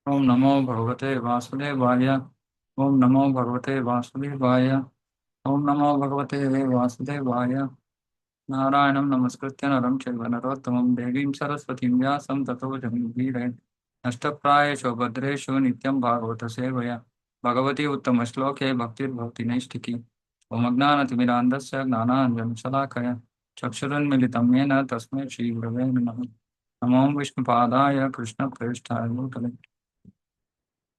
ओम नमो भगवते वासुदेवाय। ओम नमो भगवते वासुदेवाय। ओम नमो भगवते वासुदेवाय। नारायणं नमस्कृत्य नरं चैव नरोत्तमं देवीं सरस्वतीं व्यासं ततो जगद्गीरये। नष्टप्रायेषु भद्रेषु नित्यं भागवत सेवया भगवती उत्तमश्लोके भक्तिर्भवति नैष्ठिकी। ओमज्ञानतिमिरान्धस्य ज्ञानाञ्जनशलाकया चक्षुरुन्मिलितं येन तस्मै श्रीगुरवे नमः। नमो विष्णुपादाय कृष्णप्रेष्ठाय भूतले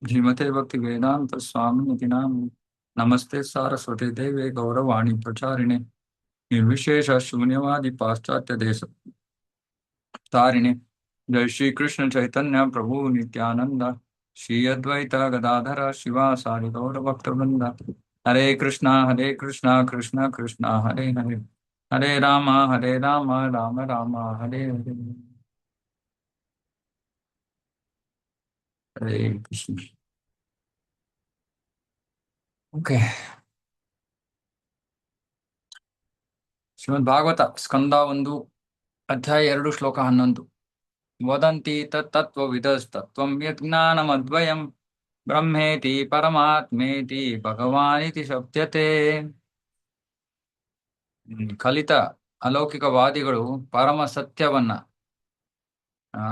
श्रीमते भक्ति वेदांत स्वामी इति नाम। नमस्ते सारस्वती देवे गौरवाणी प्रचारिणे निर्विशेष शून्यवादी पाश्चात्य देश तारिणे। जय श्री कृष्ण चैतन्य प्रभु नित्यानंद श्री अद्वैत गदाधर शिवासारि गौर भक्तवृंद। हरे कृष्णा कृष्ण कृष्ण हरे हरे हरे राम राम राम हरे हरे। हरे कृष्ण। ओके। ಶ್ರೀಮದ್ ಭಾಗವತ ಸ್ಕಂದ 1 ಅಧ್ಯಾಯ 2 ಶ್ಲೋಕ 11. ವದಂತಿ ತತ್ತತ್ವವಿದಸ್ತತ್ವಂ ಯಜ್ಞಾನಮದ್ವಯಂ ಬ್ರಹ್ಮೇತಿ ಪರಮಾತ್ಮೇತಿ ಭಗವಾನಿತಿ ಶಬ್ದತೆ. ಕಲಿತ ಅಲೌಕಿಕವಾದಿಗಳು ಪರಮ ಸತ್ಯವನ್ನ ಆ,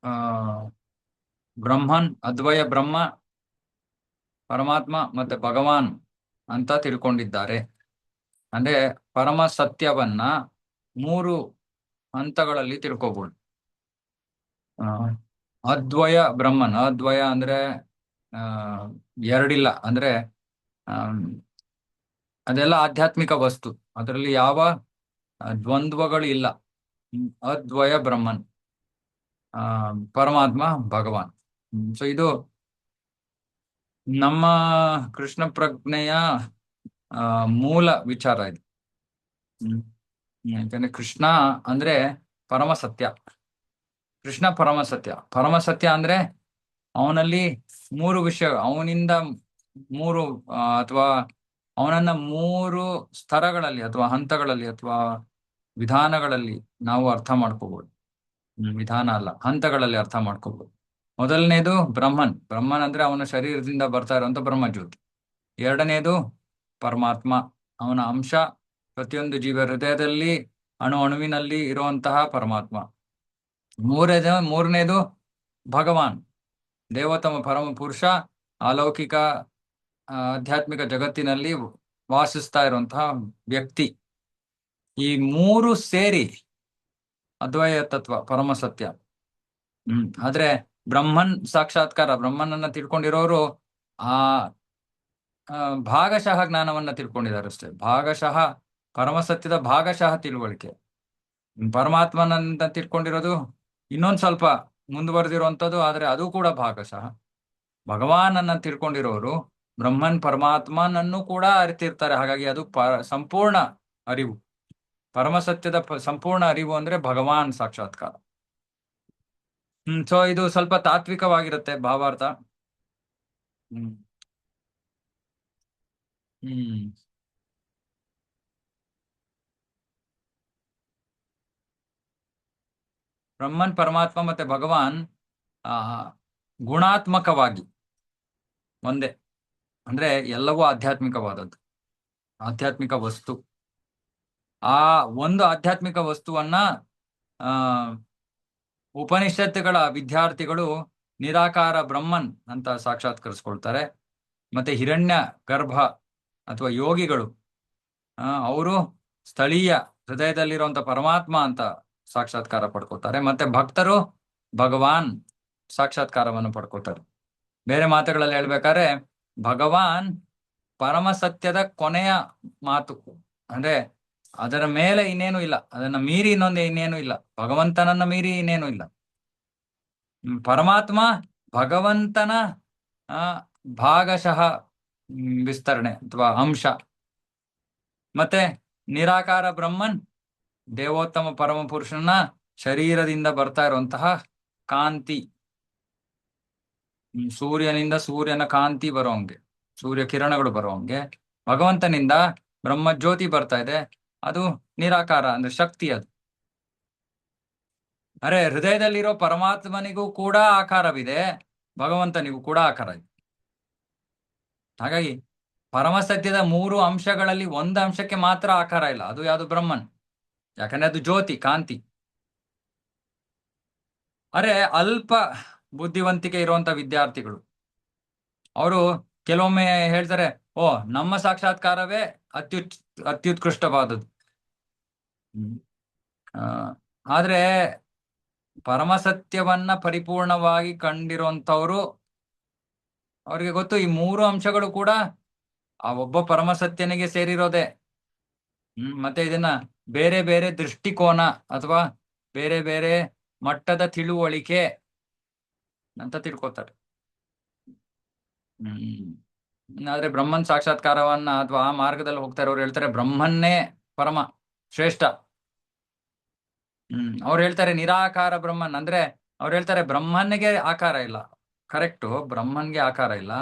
ಆ, ಬ್ರಹ್ಮನ್ ಅದ್ವಯ ಬ್ರಹ್ಮ ಪರಮಾತ್ಮ ಮತ್ತೆ ಭಗವಾನ್ ಅಂತ ತಿಳ್ಕೊಂಡಿದ್ದಾರೆ. ಅಂದ್ರೆ ಪರಮ ಸತ್ಯವನ್ನ 3 ಹಂತಗಳಲ್ಲಿ ತಿಳ್ಕೊಬಹುದು. ಅದ್ವಯ ಬ್ರಹ್ಮನ್, ಅದ್ವಯ ಅಂದ್ರೆ ಆ ಎರಡಿಲ್ಲ, ಅಂದ್ರೆ ಅದೆಲ್ಲ ಆಧ್ಯಾತ್ಮಿಕ ವಸ್ತು, ಅದರಲ್ಲಿ ಯಾವ ದ್ವಂದ್ವಗಳು ಇಲ್ಲ. ಅದ್ವಯ ಬ್ರಹ್ಮನ್, ಪರಮಾತ್ಮ ಭಗವಾನ್. ಸೊ ಇದು ನಮ್ಮ ಕೃಷ್ಣ ಪ್ರಜ್ಞೆಯ ಮೂಲ ವಿಚಾರ ಇದು. ಯಾಕಂದ್ರೆ ಕೃಷ್ಣ ಅಂದ್ರೆ ಪರಮ ಸತ್ಯ. ಕೃಷ್ಣ ಪರಮ ಸತ್ಯ. ಪರಮ ಸತ್ಯ ಅಂದ್ರೆ ಅವನಲ್ಲಿ 3 ವಿಷಯ, ಅವನಿಂದ 3 ಅಥವಾ ಅವನನ್ನ 3 ಸ್ತರಗಳಲ್ಲಿ ಅಥವಾ ಹಂತಗಳಲ್ಲಿ ಅಥವಾ ವಿಧಾನಗಳಲ್ಲಿ ನಾವು ಅರ್ಥ ಮಾಡ್ಕೋಬಹುದು. ವಿಧಾನ ಅಲ್ಲ, ಹಂತಗಳಲ್ಲಿ ಅರ್ಥ ಮಾಡ್ಕೋಬಹುದು. ಮೊದಲನೇದು ಬ್ರಹ್ಮನ್. ಬ್ರಹ್ಮನ್ ಅಂದ್ರೆ ಅವನ ಶರೀರದಿಂದ ಬರ್ತಾ ಇರುವಂತ ಬ್ರಹ್ಮಜ್ಯೋತಿ. ಎರಡನೇದು ಪರಮಾತ್ಮ, ಅವನ ಅಂಶ, ಪ್ರತಿಯೊಂದು ಜೀವ ಹೃದಯದಲ್ಲಿ ಅಣುವಿನಲ್ಲಿ ಇರುವಂತಹ ಪರಮಾತ್ಮ. ಮೂರನೇದು ಭಗವಾನ್, ದೇವೋತ್ತಮ ಪರಮ ಪುರುಷ, ಅಲೌಕಿಕ ಆಧ್ಯಾತ್ಮಿಕ ಜಗತ್ತಿನಲ್ಲಿ ವಾಸಿಸ್ತಾ ಇರುವಂತಹ ವ್ಯಕ್ತಿ. ಈ 3 ಸೇರಿ ಅದ್ವಯ ತತ್ವ, ಪರಮ ಸತ್ಯ. ಆದ್ರೆ ಬ್ರಹ್ಮನ್ ಸಾಕ್ಷಾತ್ಕಾರ, ಬ್ರಹ್ಮನನ್ನ ತಿಳ್ಕೊಂಡಿರೋರು ಆ ಭಾಗಶಃ ಜ್ಞಾನವನ್ನ ತಿಳ್ಕೊಂಡಿದ್ದಾರೆ ಅಷ್ಟೇ. ಭಾಗಶಃ ಪರಮಸತ್ಯದ ಭಾಗಶಃ ತಿಳುವಳಿಕೆ. ಪರಮಾತ್ಮನನ್ನ ತಿಳ್ಕೊಂಡಿರೋದು ಇನ್ನೊಂದ್ ಸ್ವಲ್ಪ ಮುಂದುವರೆದಿರುವಂಥದ್ದು, ಆದ್ರೆ ಅದು ಕೂಡ ಭಾಗಶಃ. ಭಗವಾನನ್ನ ತಿಳ್ಕೊಂಡಿರೋರು ಬ್ರಹ್ಮನ್ ಪರಮಾತ್ಮನನ್ನು ಕೂಡ ಅರಿತಿರ್ತಾರೆ. ಹಾಗಾಗಿ ಅದು ಸಂಪೂರ್ಣ ಅರಿವು. ಪರಮಸತ್ಯದ ಸಂಪೂರ್ಣ ಅರಿವು ಅಂದ್ರೆ ಭಗವಾನ್ ಸಾಕ್ಷಾತ್ಕಾರ. ಸೊ ಇದು ಸ್ವಲ್ಪ ತಾತ್ವಿಕವಾಗಿರುತ್ತೆ ಭಾವಾರ್ಥ. ಹ್ಮ್ ಹ್ಮ್ ಬ್ರಹ್ಮನ್, ಪರಮಾತ್ಮ ಮತ್ತೆ ಭಗವಾನ್ ಆ ಗುಣಾತ್ಮಕವಾಗಿ ಒಂದೇ. ಅಂದ್ರೆ ಎಲ್ಲವೂ ಆಧ್ಯಾತ್ಮಿಕವಾದದ್ದು, ಆಧ್ಯಾತ್ಮಿಕ ವಸ್ತು. ಆ ಒಂದು ಆಧ್ಯಾತ್ಮಿಕ ವಸ್ತುವನ್ನ ಆ ಉಪನಿಷತ್ತುಗಳ ವಿದ್ಯಾರ್ಥಿಗಳು ನಿರಾಕಾರ ಬ್ರಹ್ಮನ್ ಅಂತ ಸಾಕ್ಷಾತ್ಕರಿಸ್ಕೊಳ್ತಾರೆ. ಮತ್ತೆ ಹಿರಣ್ಯ ಗರ್ಭ ಅಥವಾ ಯೋಗಿಗಳು ಅವರು ಸ್ಥಳೀಯ ಹೃದಯದಲ್ಲಿರುವಂತ ಪರಮಾತ್ಮ ಅಂತ ಸಾಕ್ಷಾತ್ಕಾರ ಪಡ್ಕೋತಾರೆ. ಮತ್ತೆ ಭಕ್ತರು ಭಗವಾನ್ ಸಾಕ್ಷಾತ್ಕಾರವನ್ನು ಪಡ್ಕೋತಾರೆ. ಬೇರೆ ಮಾತುಗಳಲ್ಲಿ ಹೇಳ್ಬೇಕಾದ್ರೆ ಭಗವಾನ್ ಪರಮ ಸತ್ಯದ ಕೊನೆಯ ಮಾತು. ಅಂದ್ರೆ ಅದರ ಮೇಲೆ ಇನ್ನೇನು ಇಲ್ಲ, ಅದನ್ನ ಮೀರಿ ಇನ್ನೇನು ಇಲ್ಲ, ಭಗವಂತನನ್ನ ಮೀರಿ ಇನ್ನೇನು ಇಲ್ಲ. ಪರಮಾತ್ಮ ಭಗವಂತನ ಭಾಗಶಃ ವಿಸ್ತರಣೆ ಅಥವಾ ಅಂಶ. ಮತ್ತೆ ನಿರಾಕಾರ ಬ್ರಹ್ಮನ್ ದೇವೋತ್ತಮ ಪರಮ ಪುರುಷನ ಶರೀರದಿಂದ ಬರ್ತಾ ಇರುವಂತಹ ಕಾಂತಿ. ಸೂರ್ಯನಿಂದ ಸೂರ್ಯನ ಕಾಂತಿ ಬರೋಂಗೆ, ಸೂರ್ಯ ಕಿರಣಗಳು ಬರೋಂಗೆ ಭಗವಂತನಿಂದ ಬ್ರಹ್ಮಜ್ಯೋತಿ ಬರ್ತಾ ಇದೆ. ಅದು ನಿರಾಕಾರ ಅಂದ್ರೆ ಶಕ್ತಿ. ಅದು ಅರೆ ಹೃದಯದಲ್ಲಿರೋ ಪರಮಾತ್ಮನಿಗೂ ಕೂಡ ಆಕಾರವಿದೆ, ಭಗವಂತನಿಗೂ ಕೂಡ ಆಕಾರ ಇದೆ. ಹಾಗಾಗಿ ಪರಮಸತ್ಯದ 3 ಅಂಶಗಳಲ್ಲಿ ಒಂದು ಅಂಶಕ್ಕೆ ಮಾತ್ರ ಆಕಾರ ಇಲ್ಲ, ಅದು ಯಾವುದು? ಬ್ರಹ್ಮನ್. ಯಾಕಂದ್ರೆ ಅದು ಜ್ಯೋತಿ, ಕಾಂತಿ. ಅರೆ ಅಲ್ಪ ಬುದ್ಧಿವಂತಿಕೆ ಇರುವಂತ ವಿದ್ಯಾರ್ಥಿಗಳು ಅವರು ಕೆಲವೊಮ್ಮೆ ಹೇಳ್ತಾರೆ, ಓ ನಮ್ಮ ಸಾಕ್ಷಾತ್ಕಾರವೇ ಅತ್ಯುತ್ಕೃಷ್ಟವಾದದ್ದು. ಆ, ಆದ್ರೆ ಪರಮಸತ್ಯವನ್ನ ಪರಿಪೂರ್ಣವಾಗಿ ಕಂಡಿರುವಂತವ್ರು, ಅವ್ರಿಗೆ ಗೊತ್ತು ಈ 3 ಅಂಶಗಳು ಕೂಡ ಆ ಒಬ್ಬ ಪರಮಸತ್ಯನಿಗೆ ಸೇರಿರೋದೆ. ಮತ್ತೆ ಇದನ್ನ ಬೇರೆ ಬೇರೆ ದೃಷ್ಟಿಕೋನ ಅಥವಾ ಬೇರೆ ಬೇರೆ ಮಟ್ಟದ ತಿಳುವಳಿಕೆ ಅಂತ ತಿಳ್ಕೊತಾರೆ. ಆದ್ರೆ ಬ್ರಹ್ಮನ್ ಸಾಕ್ಷಾತ್ಕಾರವನ್ನ ಅಥವಾ ಆ ಮಾರ್ಗದಲ್ಲಿ ಹೋಗ್ತಾ ಇರೋರು ಹೇಳ್ತಾರೆ ಬ್ರಹ್ಮನ್ನೇ ಪರಮ ಶ್ರೇಷ್ಠ. ಅವ್ರು ಹೇಳ್ತಾರೆ ನಿರಾಕಾರ ಬ್ರಹ್ಮನ್, ಅಂದ್ರೆ ಅವ್ರು ಹೇಳ್ತಾರೆ ಬ್ರಹ್ಮನ್ಗೆ ಆಕಾರ ಇಲ್ಲ. ಕರೆಕ್ಟು, ಬ್ರಹ್ಮನ್ಗೆ ಆಕಾರ ಇಲ್ಲ,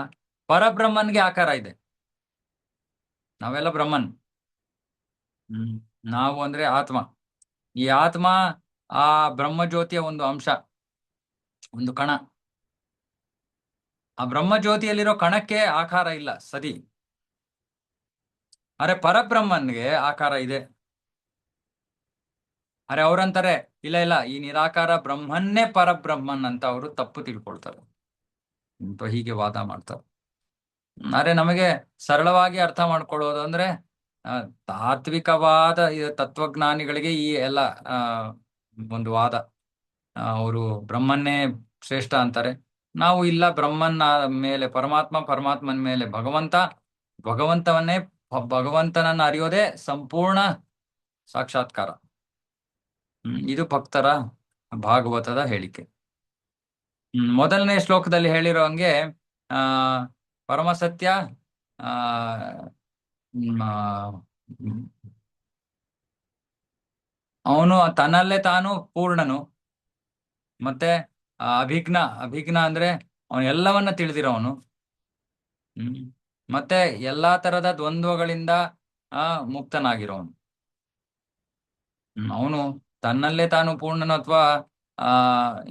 ಪರಬ್ರಹ್ಮನ್ಗೆ ಆಕಾರ ಇದೆ. ನಾವೆಲ್ಲ ಬ್ರಹ್ಮನ್. ನಾವು ಅಂದ್ರೆ ಆತ್ಮ. ಈ ಆತ್ಮ ಆ ಬ್ರಹ್ಮಜ್ಯೋತಿಯ ಒಂದು ಅಂಶ, ಒಂದು ಕಣ. ಆ ಬ್ರಹ್ಮಜ್ಯೋತಿಯಲ್ಲಿರೋ ಕಣಕ್ಕೆ ಆಕಾರ ಇಲ್ಲ, ಸರಿ. ಅರೆ ಪರಬ್ರಹ್ಮನ್ಗೆ ಆಕಾರ ಇದೆ. ಅರೆ ಅವ್ರಂತಾರೆ ಇಲ್ಲ ಇಲ್ಲ, ಈ ನಿರಾಕಾರ ಬ್ರಹ್ಮನ್ನೇ ಪರಬ್ರಹ್ಮನ್ ಅಂತ ಅವರು ತಪ್ಪು ತಿಳ್ಕೊಳ್ತಾರೆ. ಹೀಗೆ ವಾದ ಮಾಡ್ತಾರೆ. ಅರೆ ನಮಗೆ ಸರಳವಾಗಿ ಅರ್ಥ ಮಾಡ್ಕೊಳ್ಳೋದು ಅಂದ್ರೆ ತಾತ್ವಿಕವಾದ ತತ್ವಜ್ಞಾನಿಗಳಿಗೆ ಈ ಎಲ್ಲ ಒಂದು ವಾದ. ಅವರು ಬ್ರಹ್ಮನ್ನೇ ಶ್ರೇಷ್ಠ ಅಂತಾರೆ. ನಾವು ಇಲ್ಲ, ಬ್ರಹ್ಮನ್ ಮೇಲೆ ಪರಮಾತ್ಮ, ಪರಮಾತ್ಮನ ಮೇಲೆ ಭಗವಂತ, ಭಗವಂತನನ್ನ ಅರಿಯೋದೇ ಸಂಪೂರ್ಣ ಸಾಕ್ಷಾತ್ಕಾರ. ಇದು ಭಕ್ತರ ಭಾಗವತದ ಹೇಳಿಕೆ. ಮೊದಲನೇ ಶ್ಲೋಕದಲ್ಲಿ ಹೇಳಿರೋ ಹಂಗೆ ಆ ಪರಮಸತ್ಯ ಅವನು ತನ್ನಲ್ಲೇ ತಾನು ಪೂರ್ಣನು. ಮತ್ತೆ ಅಭಿಜ್ಞ ಅಂದ್ರೆ ಅವನು ಎಲ್ಲವನ್ನ ತಿಳಿದಿರೋವನು. ಮತ್ತೆ ಎಲ್ಲಾ ತರದ ದ್ವಂದ್ವಗಳಿಂದ ಮುಕ್ತನಾಗಿರೋವನು. ಅವನು ತನ್ನಲ್ಲೇ ತಾನು ಪೂರ್ಣನು, ಅಥವಾ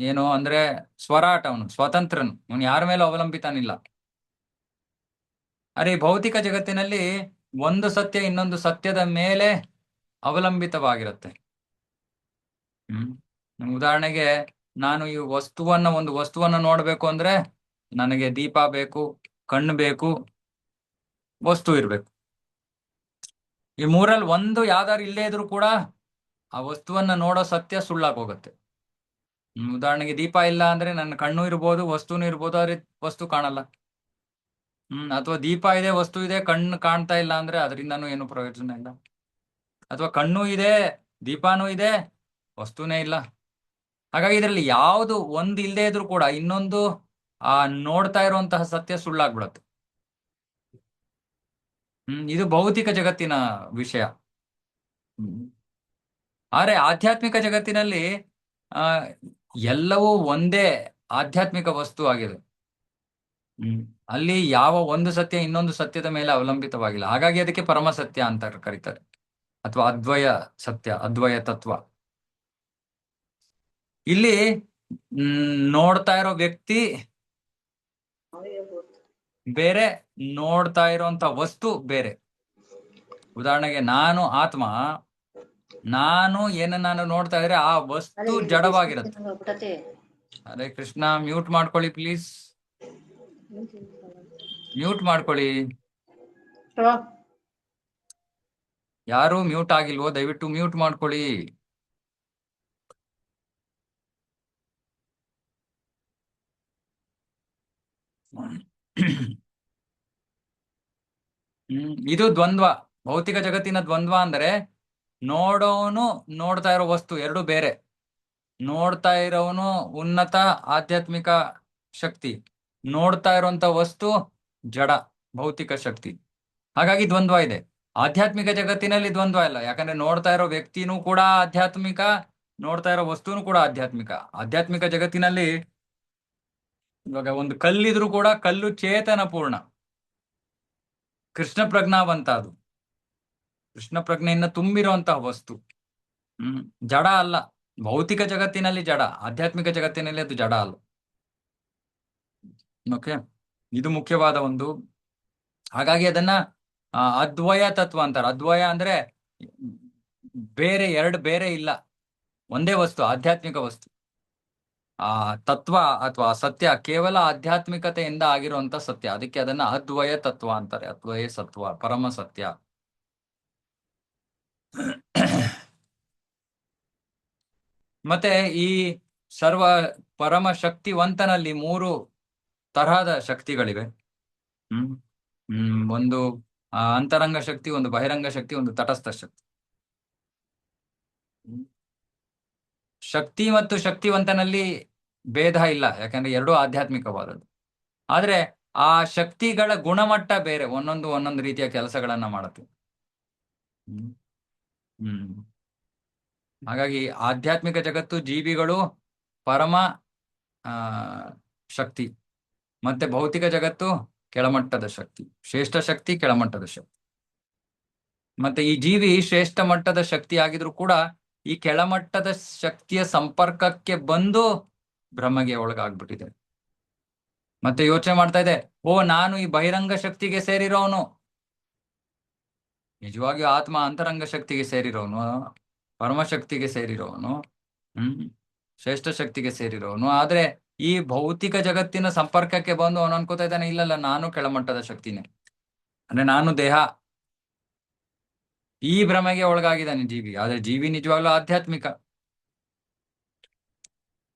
ಏನು ಅಂದ್ರೆ ಸ್ವರಾಟ್, ಅವನು ಸ್ವತಂತ್ರನು, ಅವನು ಯಾರ ಮೇಲೂ ಅವಲಂಬಿತನಿಲ್ಲ. ಅರೆ ಈ ಭೌತಿಕ ಜಗತ್ತಿನಲ್ಲಿ ಒಂದು ಸತ್ಯ ಇನ್ನೊಂದು ಸತ್ಯದ ಮೇಲೆ ಅವಲಂಬಿತವಾಗಿರುತ್ತೆ. ಉದಾಹರಣೆಗೆ ನಾನು ಈ ಒಂದು ವಸ್ತುವನ್ನ ನೋಡ್ಬೇಕು ಅಂದ್ರೆ ನನಗೆ ದೀಪ ಬೇಕು, ಕಣ್ಣು ಬೇಕು, ವಸ್ತು ಇರ್ಬೇಕು. ಈ ಮೂರಲ್ಲಿ ಒಂದು ಯಾವ್ದಾರು ಇಲ್ಲೇ ಇದ್ರು ಕೂಡ ಆ ವಸ್ತುವನ್ನ ನೋಡೋ ಸತ್ಯ ಸುಳ್ಳಾಗಿ ಹೋಗುತ್ತೆ. ಉದಾಹರಣೆಗೆ ದೀಪ ಇಲ್ಲ ಅಂದ್ರೆ ನನ್ನ ಕಣ್ಣು ಇರ್ಬೋದು, ವಸ್ತುನು ಇರ್ಬೋದು, ಆದ್ರೆ ವಸ್ತು ಕಾಣಲ್ಲ. ಅಥವಾ ದೀಪ ಇದೆ, ವಸ್ತು ಇದೆ, ಕಣ್ಣು ಕಾಣ್ತಾ ಇಲ್ಲ ಅಂದ್ರೆ ಅದರಿಂದನೂ ಏನು ಪ್ರಯೋಜನ ಇಲ್ಲ. ಅಥವಾ ಕಣ್ಣು ಇದೆ, ದೀಪಾನೂ ಇದೆ, ವಸ್ತುನೇ ಇಲ್ಲ. ಹಾಗಾಗಿ ಇದರಲ್ಲಿ ಯಾವುದು ಒಂದು ಇಲ್ಲದೆ ಇದ್ರು ಕೂಡ ಇನ್ನೊಂದು ನೋಡ್ತಾ ಇರುವಂತಹ ಸತ್ಯ ಸುಳ್ಳಾಗ್ಬಿಡತ್ತೆ. ಇದು ಭೌತಿಕ ಜಗತ್ತಿನ ವಿಷಯ. ಆದ್ರೆ ಆಧ್ಯಾತ್ಮಿಕ ಜಗತ್ತಿನಲ್ಲಿ ಎಲ್ಲವೂ ಒಂದೇ ಆಧ್ಯಾತ್ಮಿಕ ವಸ್ತು ಆಗಿದೆ. ಅಲ್ಲಿ ಯಾವ ಒಂದು ಸತ್ಯ ಇನ್ನೊಂದು ಸತ್ಯದ ಮೇಲೆ ಅವಲಂಬಿತವಾಗಿಲ್ಲ. ಹಾಗಾಗಿ ಅದಕ್ಕೆ ಪರಮ ಸತ್ಯ ಅಂತ ಕರೀತಾರೆ, ಅಥವಾ ಅದ್ವಯ ಸತ್ಯ, ಅದ್ವಯ ತತ್ವ. ಇಲ್ಲಿ ನೋಡ್ತಾ ಇರೋ ವ್ಯಕ್ತಿ ಬೇರೆ, ನೋಡ್ತಾ ಇರೋಂತ ವಸ್ತು ಬೇರೆ. ಉದಾಹರಣೆಗೆ ನಾನು ಆತ್ಮ, ನಾನು ನಾನು ನೋಡ್ತಾ ಇದ್ರೆ ಆ ವಸ್ತು ಜಡವಾಗಿರುತ್ತೆ. ಹರೇ ಕೃಷ್ಣ, ಮ್ಯೂಟ್ ಮಾಡ್ಕೊಳ್ಳಿ ಪ್ಲೀಸ್, ಮ್ಯೂಟ್ ಮಾಡ್ಕೊಳ್ಳಿ. ಯಾರು ಮ್ಯೂಟ್ ಆಗಿಲ್ವೋ ದಯವಿಟ್ಟು ಮ್ಯೂಟ್ ಮಾಡ್ಕೊಳ್ಳಿ. ಇದು ದ್ವಂದ್ವ, ಭೌತಿಕ ಜಗತ್ತಿನ ದ್ವಂದ್ವ. ಅಂದ್ರೆ ನೋಡೋನು ನೋಡ್ತಾ ಇರೋ ವಸ್ತು ಎರಡು ಬೇರೆ. ನೋಡ್ತಾ ಇರೋನು ಉನ್ನತ ಆಧ್ಯಾತ್ಮಿಕ ಶಕ್ತಿ, ನೋಡ್ತಾ ಇರುವಂತ ವಸ್ತು ಜಡ ಭೌತಿಕ ಶಕ್ತಿ. ಹಾಗಾಗಿ ದ್ವಂದ್ವ ಇದೆ. ಆಧ್ಯಾತ್ಮಿಕ ಜಗತ್ತಿನಲ್ಲಿ ದ್ವಂದ್ವ ಇಲ್ಲ, ಯಾಕಂದ್ರೆ ನೋಡ್ತಾ ಇರೋ ವ್ಯಕ್ತಿನೂ ಕೂಡ ಆಧ್ಯಾತ್ಮಿಕ, ನೋಡ್ತಾ ಇರೋ ವಸ್ತುನು ಕೂಡ ಆಧ್ಯಾತ್ಮಿಕ. ಆಧ್ಯಾತ್ಮಿಕ ಜಗತ್ತಿನಲ್ಲಿ ಇವಾಗ ಒಂದು ಕಲ್ಲಿದ್ರು ಕೂಡ ಕಲ್ಲು ಚೇತನ ಪೂರ್ಣ, ಕೃಷ್ಣ ಪ್ರಜ್ಞಾವಂತ, ಅದು ಕೃಷ್ಣ ಪ್ರಜ್ಞೆಯಿಂದ ತುಂಬಿರುವಂತಹ ವಸ್ತು, ಜಡ ಅಲ್ಲ. ಭೌತಿಕ ಜಗತ್ತಿನಲ್ಲಿ ಜಡ, ಆಧ್ಯಾತ್ಮಿಕ ಜಗತ್ತಿನಲ್ಲಿ ಅದು ಜಡ ಅಲ್ಲ. ಓಕೆ, ಇದು ಮುಖ್ಯವಾದ ಒಂದು. ಹಾಗಾಗಿ ಅದನ್ನ ಅದ್ವಯ ತತ್ವ ಅಂತಾರೆ. ಅದ್ವಯ ಅಂದ್ರೆ ಬೇರೆ, ಎರಡು ಬೇರೆ ಇಲ್ಲ, ಒಂದೇ ವಸ್ತು, ಆಧ್ಯಾತ್ಮಿಕ ವಸ್ತು. ಆ ತತ್ವ ಅಥವಾ ಸತ್ಯ ಕೇವಲ ಆಧ್ಯಾತ್ಮಿಕತೆಯಿಂದ ಆಗಿರುವಂತ ಸತ್ಯ, ಅದಕ್ಕೆ ಅದನ್ನ ಅದ್ವಯ ತತ್ವ ಅಂತಾರೆ. ಅದ್ವಯ ಸತ್ವ, ಪರಮ ಸತ್ಯ. ಮತ್ತೆ ಈ ಸರ್ವ ಪರಮ ಶಕ್ತಿವಂತನಲ್ಲಿ ಮೂರು ತರಹದ ಶಕ್ತಿಗಳಿವೆ. ಹ್ಮ್ ಒಂದು ಅಂತರಂಗ ಶಕ್ತಿ, ಒಂದು ಬಹಿರಂಗ ಶಕ್ತಿ, ಒಂದು ತಟಸ್ಥ ಶಕ್ತಿ. ಶಕ್ತಿ ಮತ್ತು ಶಕ್ತಿವಂತನಲ್ಲಿ ಭೇದ ಇಲ್ಲ, ಯಾಕಂದ್ರೆ ಎರಡೂ ಆಧ್ಯಾತ್ಮಿಕವಾದದ್ದು. ಆದ್ರೆ ಆ ಶಕ್ತಿಗಳ ಗುಣಮಟ್ಟ ಬೇರೆ, ಒಂದೊಂದು ರೀತಿಯ ಕೆಲಸಗಳನ್ನ ಮಾಡುತ್ತೆ. ಹ್ಮ್ ಹ್ಮ್ ಹಾಗಾಗಿ ಆಧ್ಯಾತ್ಮಿಕ ಜಗತ್ತು, ಜೀವಿಗಳು ಪರಮ ಆ ಶಕ್ತಿ, ಮತ್ತೆ ಭೌತಿಕ ಜಗತ್ತು ಕೆಳಮಟ್ಟದ ಶಕ್ತಿ, ಶ್ರೇಷ್ಠ ಶಕ್ತಿ, ಕೆಳಮಟ್ಟದ ಶಕ್ತಿ. ಮತ್ತೆ ಈ ಜೀವಿ ಶ್ರೇಷ್ಠ ಮಟ್ಟದ ಶಕ್ತಿ ಆಗಿದ್ರು ಕೂಡ ಈ ಕೆಳಮಟ್ಟದ ಶಕ್ತಿಯ ಸಂಪರ್ಕಕ್ಕೆ ಬಂದು ಭ್ರಮೆಗೆ ಒಳಗಾಗ್ಬಿಟ್ಟಿದೆ. ಮತ್ತೆ ಯೋಚನೆ ಮಾಡ್ತಾ ಇದೆ, ಓ ನಾನು ಈ ಬಹಿರಂಗ ಶಕ್ತಿಗೆ ಸೇರಿರೋನು. ನಿಜವಾಗಿಯೂ ಆತ್ಮ ಅಂತರಂಗ ಶಕ್ತಿಗೆ ಸೇರಿರೋನು, ಪರಮಶಕ್ತಿಗೆ ಸೇರಿರೋನು, ಶ್ರೇಷ್ಠ ಶಕ್ತಿಗೆ ಸೇರಿರೋನು. ಆದ್ರೆ ಈ ಭೌತಿಕ ಜಗತ್ತಿನ ಸಂಪರ್ಕಕ್ಕೆ ಬಂದು ಅವನು ಅನ್ಕೋತಾ ಇದ್ದಾನೆ, ಇಲ್ಲಲ್ಲ ನಾನು ಕೆಳಮಟ್ಟದ ಶಕ್ತಿನೇ, ಅಂದ್ರೆ ನಾನು ದೇಹ. ಈ ಭ್ರಮೆಗೆ ಒಳಗಾಗಿದ್ದಾನೆ ಜೀವಿ. ಆದ್ರೆ ಜೀವಿ ನಿಜವಾಗ್ಲೂ ಆಧ್ಯಾತ್ಮಿಕ.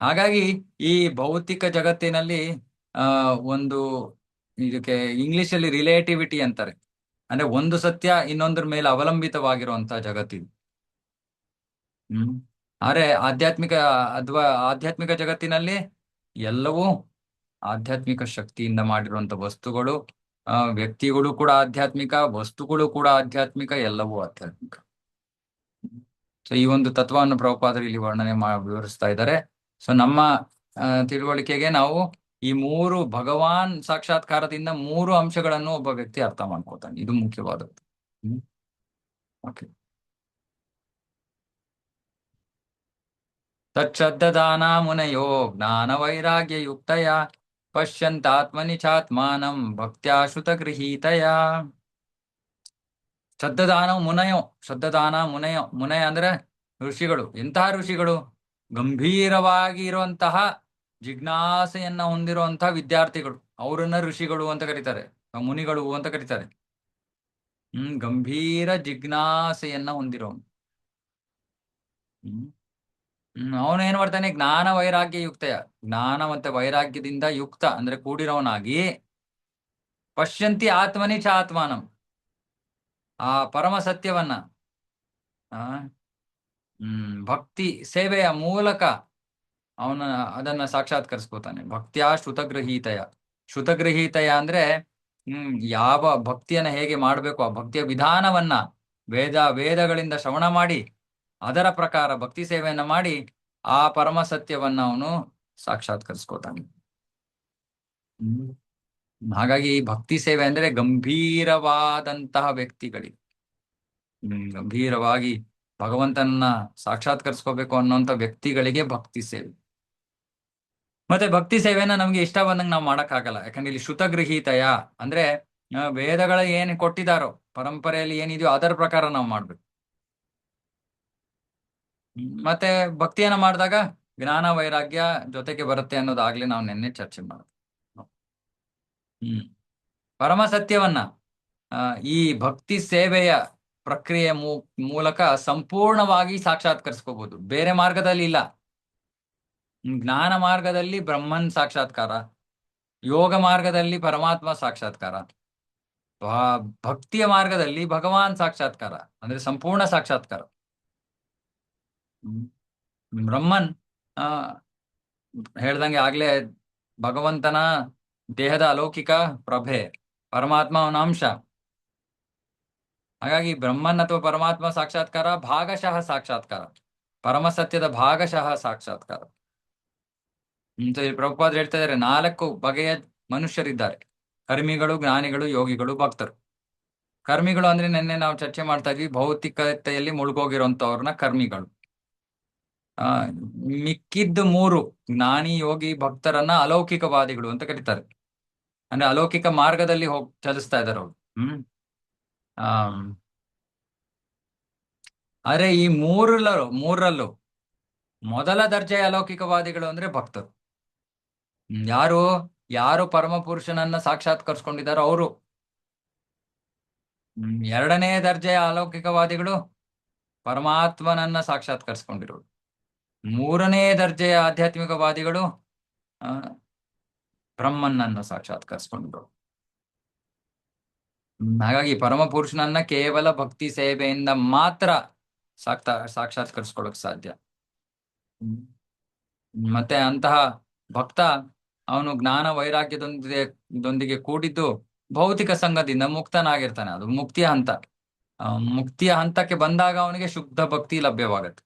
ಹಾಗಾಗಿ ಈ ಭೌತಿಕ ಜಗತ್ತಿನಲ್ಲಿ ಒಂದು, ಇದಕ್ಕೆ ಇಂಗ್ಲಿಷ್ ಅಲ್ಲಿ ರಿಲೇಟಿವಿಟಿ ಅಂತಾರೆ. ಅಂದ್ರೆ ಒಂದು ಸತ್ಯ ಇನ್ನೊಂದ್ರ ಮೇಲೆ ಅವಲಂಬಿತವಾಗಿರುವಂತಹ ಜಗತ್ತಿದು. ಆದ್ರೆ ಆಧ್ಯಾತ್ಮಿಕ ಜಗತ್ತಿನಲ್ಲಿ ಎಲ್ಲವೂ ಆಧ್ಯಾತ್ಮಿಕ ಶಕ್ತಿಯಿಂದ ಮಾಡಿರುವಂತ ವಸ್ತುಗಳು, ವ್ಯಕ್ತಿಗಳು ಕೂಡ ಆಧ್ಯಾತ್ಮಿಕ, ವಸ್ತುಗಳು ಕೂಡ ಆಧ್ಯಾತ್ಮಿಕ, ಎಲ್ಲವೂ ಆಧ್ಯಾತ್ಮಿಕ. ಸೊ ಈ ಒಂದು ತತ್ವವನ್ನು ಪ್ರಭುಪಾದರು ಇಲ್ಲಿ ವರ್ಣನೆ ವಿವರಿಸ್ತಾ ಇದ್ದಾರೆ. ಸೊ ನಮ್ಮ ತಿಳುವಳಿಕೆಗೆ ನಾವು ಈ ಮೂರು ಭಗವಾನ್ ಸಾಕ್ಷಾತ್ಕಾರದಿಂದ ಮೂರು ಅಂಶಗಳನ್ನು ಒಬ್ಬ ವ್ಯಕ್ತಿ ಅರ್ಥ ಮಾಡ್ಕೋತಾನೆ, ಇದು ಮುಖ್ಯವಾದದ್ದು. ಓಕೆ. ತಚ್ಛದ್ಧಾನ ಮುನಯೋ ಜ್ಞಾನ ವೈರಾಗ್ಯ ಯುಕ್ತಯ ಪಶ್ಯಂತಾತ್ಮನಿ ಚಾತ್ಮಾನಂ ಭಕ್ತ್ಯಾ ಶ್ರುತ ಗೃಹೀತಯ. ಶ್ರದ್ಧಾನ ಮುನಯೋ, ಶ್ರದ್ಧಾನ ಮುನಯೋ, ಮುನಯ ಅಂದ್ರೆ ಋಷಿಗಳು. ಎಂತಹ ಋಷಿಗಳು? ಗಂಭೀರವಾಗಿ ಇರುವಂತಹ ಜಿಜ್ಞಾಸೆಯನ್ನ ಹೊಂದಿರುವಂತಹ ವಿದ್ಯಾರ್ಥಿಗಳು, ಅವರನ್ನ ಋಷಿಗಳು ಅಂತ ಕರೀತಾರೆ, ಮುನಿಗಳು ಅಂತ ಕರೀತಾರೆ. ಗಂಭೀರ ಜಿಜ್ಞಾಸೆಯನ್ನ ಹೊಂದಿರೋನು. ಅವನು ಏನ್ ಮಾಡ್ತಾನೆ? ಜ್ಞಾನ ವೈರಾಗ್ಯ ಯುಕ್ತಯ, ಜ್ಞಾನ ಮತ್ತೆ ವೈರಾಗ್ಯದಿಂದ ಯುಕ್ತ ಅಂದ್ರೆ ಕೂಡಿರೋನಾಗಿ, ಪಶ್ಯಂತಿ ಆತ್ಮನಿ ಚ ಆತ್ಮಾನಂ, ಆ ಪರಮ ಸತ್ಯವನ್ನ ಭಕ್ತಿ ಸೇವೆಯ ಮೂಲಕ ಅವನ ಅದನ್ನ ಸಾಕ್ಷಾತ್ಕರಿಸ್ಕೋತಾನೆ. ಭಕ್ತಿಯ ಶ್ರುತಗೃಹೀತಯ. ಶ್ರುತಗೃಹೀತಯ ಅಂದ್ರೆ ಯಾವ ಭಕ್ತಿಯನ್ನ ಹೇಗೆ ಮಾಡ್ಬೇಕು, ಆ ಭಕ್ತಿಯ ವಿಧಾನವನ್ನ ವೇದಗಳಿಂದ ಶ್ರವಣ ಮಾಡಿ ಅದರ ಪ್ರಕಾರ ಭಕ್ತಿ ಸೇವೆಯನ್ನ ಮಾಡಿ ಆ ಪರಮ ಸತ್ಯವನ್ನ ಅವನು ಸಾಕ್ಷಾತ್ಕರಿಸ್ಕೋತಾನೆ. ಹಾಗಾಗಿ ಭಕ್ತಿ ಸೇವೆ ಅಂದ್ರೆ ಗಂಭೀರವಾದಂತಹ ವ್ಯಕ್ತಿಗಳಿಗೆ, ಗಂಭೀರವಾಗಿ ಭಗವಂತನ ಸಾಕ್ಷಾತ್ಕರಿಸ್ಕೋಬೇಕು ಅನ್ನೋಂಥ ವ್ಯಕ್ತಿಗಳಿಗೆ ಭಕ್ತಿ ಸೇವೆ. ಮತ್ತೆ ಭಕ್ತಿ ಸೇವೆನ ನಮ್ಗೆ ಇಷ್ಟ ಬಂದಂಗೆ ನಾವು ಮಾಡಕ್ಕಾಗಲ್ಲ, ಯಾಕಂದ್ರೆ ಇಲ್ಲಿ ಶ್ರುತಗೃಹೀತಯ ಅಂದ್ರೆ ವೇದಗಳ ಏನ್ ಕೊಟ್ಟಿದಾರೋ, ಪರಂಪರೆಯಲ್ಲಿ ಏನಿದೆಯೋ ಅದರ ಪ್ರಕಾರ ನಾವು ಮಾಡ್ಬೇಕು. ಮತ್ತೆ ಭಕ್ತಿಯನ್ನ ಮಾಡಿದಾಗ ಜ್ಞಾನ ವೈರಾಗ್ಯ ಜೊತೆಗೆ ಬರುತ್ತೆ ಅನ್ನೋದಾಗ್ಲಿ ನಾವು ನಿನ್ನೆ ಚರ್ಚೆ ಮಾಡೋದು. ಪರಮ ಸತ್ಯವನ್ನ ಈ ಭಕ್ತಿ ಸೇವೆಯ ಪ್ರಕ್ರಿಯೆ ಮೂಲಕ ಸಂಪೂರ್ಣವಾಗಿ ಸಾಕ್ಷಾತ್ಕರಿಸ್ಕೋಬಹುದು, ಬೇರೆ ಮಾರ್ಗದಲ್ಲಿ ಇಲ್ಲ. ಜ್ಞಾನ ಮಾರ್ಗದಲ್ಲಿ ಬ್ರಹ್ಮನ್ ಸಾಕ್ಷಾತ್ಕಾರ, ಯೋಗ ಮಾರ್ಗದಲ್ಲಿ ಪರಮಾತ್ಮ ಸಾಕ್ಷಾತ್ಕಾರ, ಭಕ್ತಿಯ ಮಾರ್ಗದಲ್ಲಿ ಭಗವಾನ್ ಸಾಕ್ಷಾತ್ಕಾರ ಅಂದ್ರೆ ಸಂಪೂರ್ಣ ಸಾಕ್ಷಾತ್ಕಾರ. ಬ್ರಹ್ಮನ್ ಹೇಳ್ದಂಗೆ ಆಗ್ಲೇ ಭಗವಂತನ ದೇಹದ ಅಲೌಕಿಕ ಪ್ರಭೆ, ಪರಮಾತ್ಮ ಅವನ ಅಂಶ. ಹಾಗಾಗಿ ಬ್ರಹ್ಮನ್ ಅಥವಾ ಪರಮಾತ್ಮ ಸಾಕ್ಷಾತ್ಕಾರ ಭಾಗಶಃ ಸಾಕ್ಷಾತ್ಕಾರ, ಪರಮ ಸತ್ಯದ ಭಾಗಶಃ ಸಾಕ್ಷಾತ್ಕಾರ. ಪ್ರಭುಪಾದರು ಹೇಳ್ತಾ ಇದ್ದಾರೆ, 4 ಬಗೆಯ ಮನುಷ್ಯರಿದ್ದಾರೆ: ಕರ್ಮಿಗಳು, ಜ್ಞಾನಿಗಳು, ಯೋಗಿಗಳು, ಭಕ್ತರು. ಕರ್ಮಿಗಳು ಅಂದ್ರೆ ನಿನ್ನೆ ನಾವು ಚರ್ಚೆ ಮಾಡ್ತಾ ಇದ್ವಿ, ಭೌತಿಕತೆಯಲ್ಲಿ ಮುಳುಗೋಗಿರುವಂತವ್ರನ್ನ ಕರ್ಮಿಗಳು. ಆ ಮಿಕ್ಕಿದ್ದು ಮೂರು ಜ್ಞಾನಿ ಯೋಗಿ ಭಕ್ತರನ್ನ ಅಲೌಕಿಕವಾದಿಗಳು ಅಂತ ಕರೀತಾರೆ. ಅಂದ್ರೆ ಅಲೌಕಿಕ ಮಾರ್ಗದಲ್ಲಿ ಚಲಿಸ್ತಾ ಇದ್ದಾರೆ ಅವ್ರು. ಆ ಆದ್ರೆ ಈ ಮೂರರಲ್ಲೂ ಮೊದಲ ದರ್ಜೆಯ ಅಲೌಕಿಕವಾದಿಗಳು ಅಂದ್ರೆ ಭಕ್ತರು. ಯಾರು ಯಾರು ಪರಮ ಪುರುಷನನ್ನ ಸಾಕ್ಷಾತ್ಕರಿಸ್ಕೊಂಡಿದ್ದಾರೋ ಅವರು. ಎರಡನೇ ದರ್ಜೆಯ ಅಲೌಕಿಕವಾದಿಗಳು ಪರಮಾತ್ಮನನ್ನ ಸಾಕ್ಷಾತ್ಕರಿಸ್ಕೊಂಡಿರೋರು. ಮೂರನೇ ದರ್ಜೆಯ ಆಧ್ಯಾತ್ಮಿಕವಾದಿಗಳು ಆ, ಬ್ರಹ್ಮನನ್ನ ಸಾಕ್ಷಾತ್ಕರಿಸ್ಕೊಂಡಿರೋರು. ಹಾಗಾಗಿ ಪರಮ ಪುರುಷನನ್ನ ಕೇವಲ ಭಕ್ತಿ ಸೇವೆಯಿಂದ ಮಾತ್ರ ಸಾಕ್ಷಾತ್ಕರಿಸ್ಕೊಳ್ಳಕ್ ಸಾಧ್ಯ. ಹ್ಮ್. ಮತ್ತೆ ಅಂತಹ ಭಕ್ತ ಅವನು ಜ್ಞಾನ ವೈರಾಗ್ಯದೊಂದಿಗೆ ಕೂಡಿದ್ದು ಭೌತಿಕ ಸಂಘದಿಂದ ಮುಕ್ತನಾಗಿರ್ತಾನೆ. ಅದು ಮುಕ್ತಿಯ ಹಂತ. ಮುಕ್ತಿಯ ಹಂತಕ್ಕೆ ಬಂದಾಗ ಅವನಿಗೆ ಶುದ್ಧ ಭಕ್ತಿ ಲಭ್ಯವಾಗತ್ತೆ.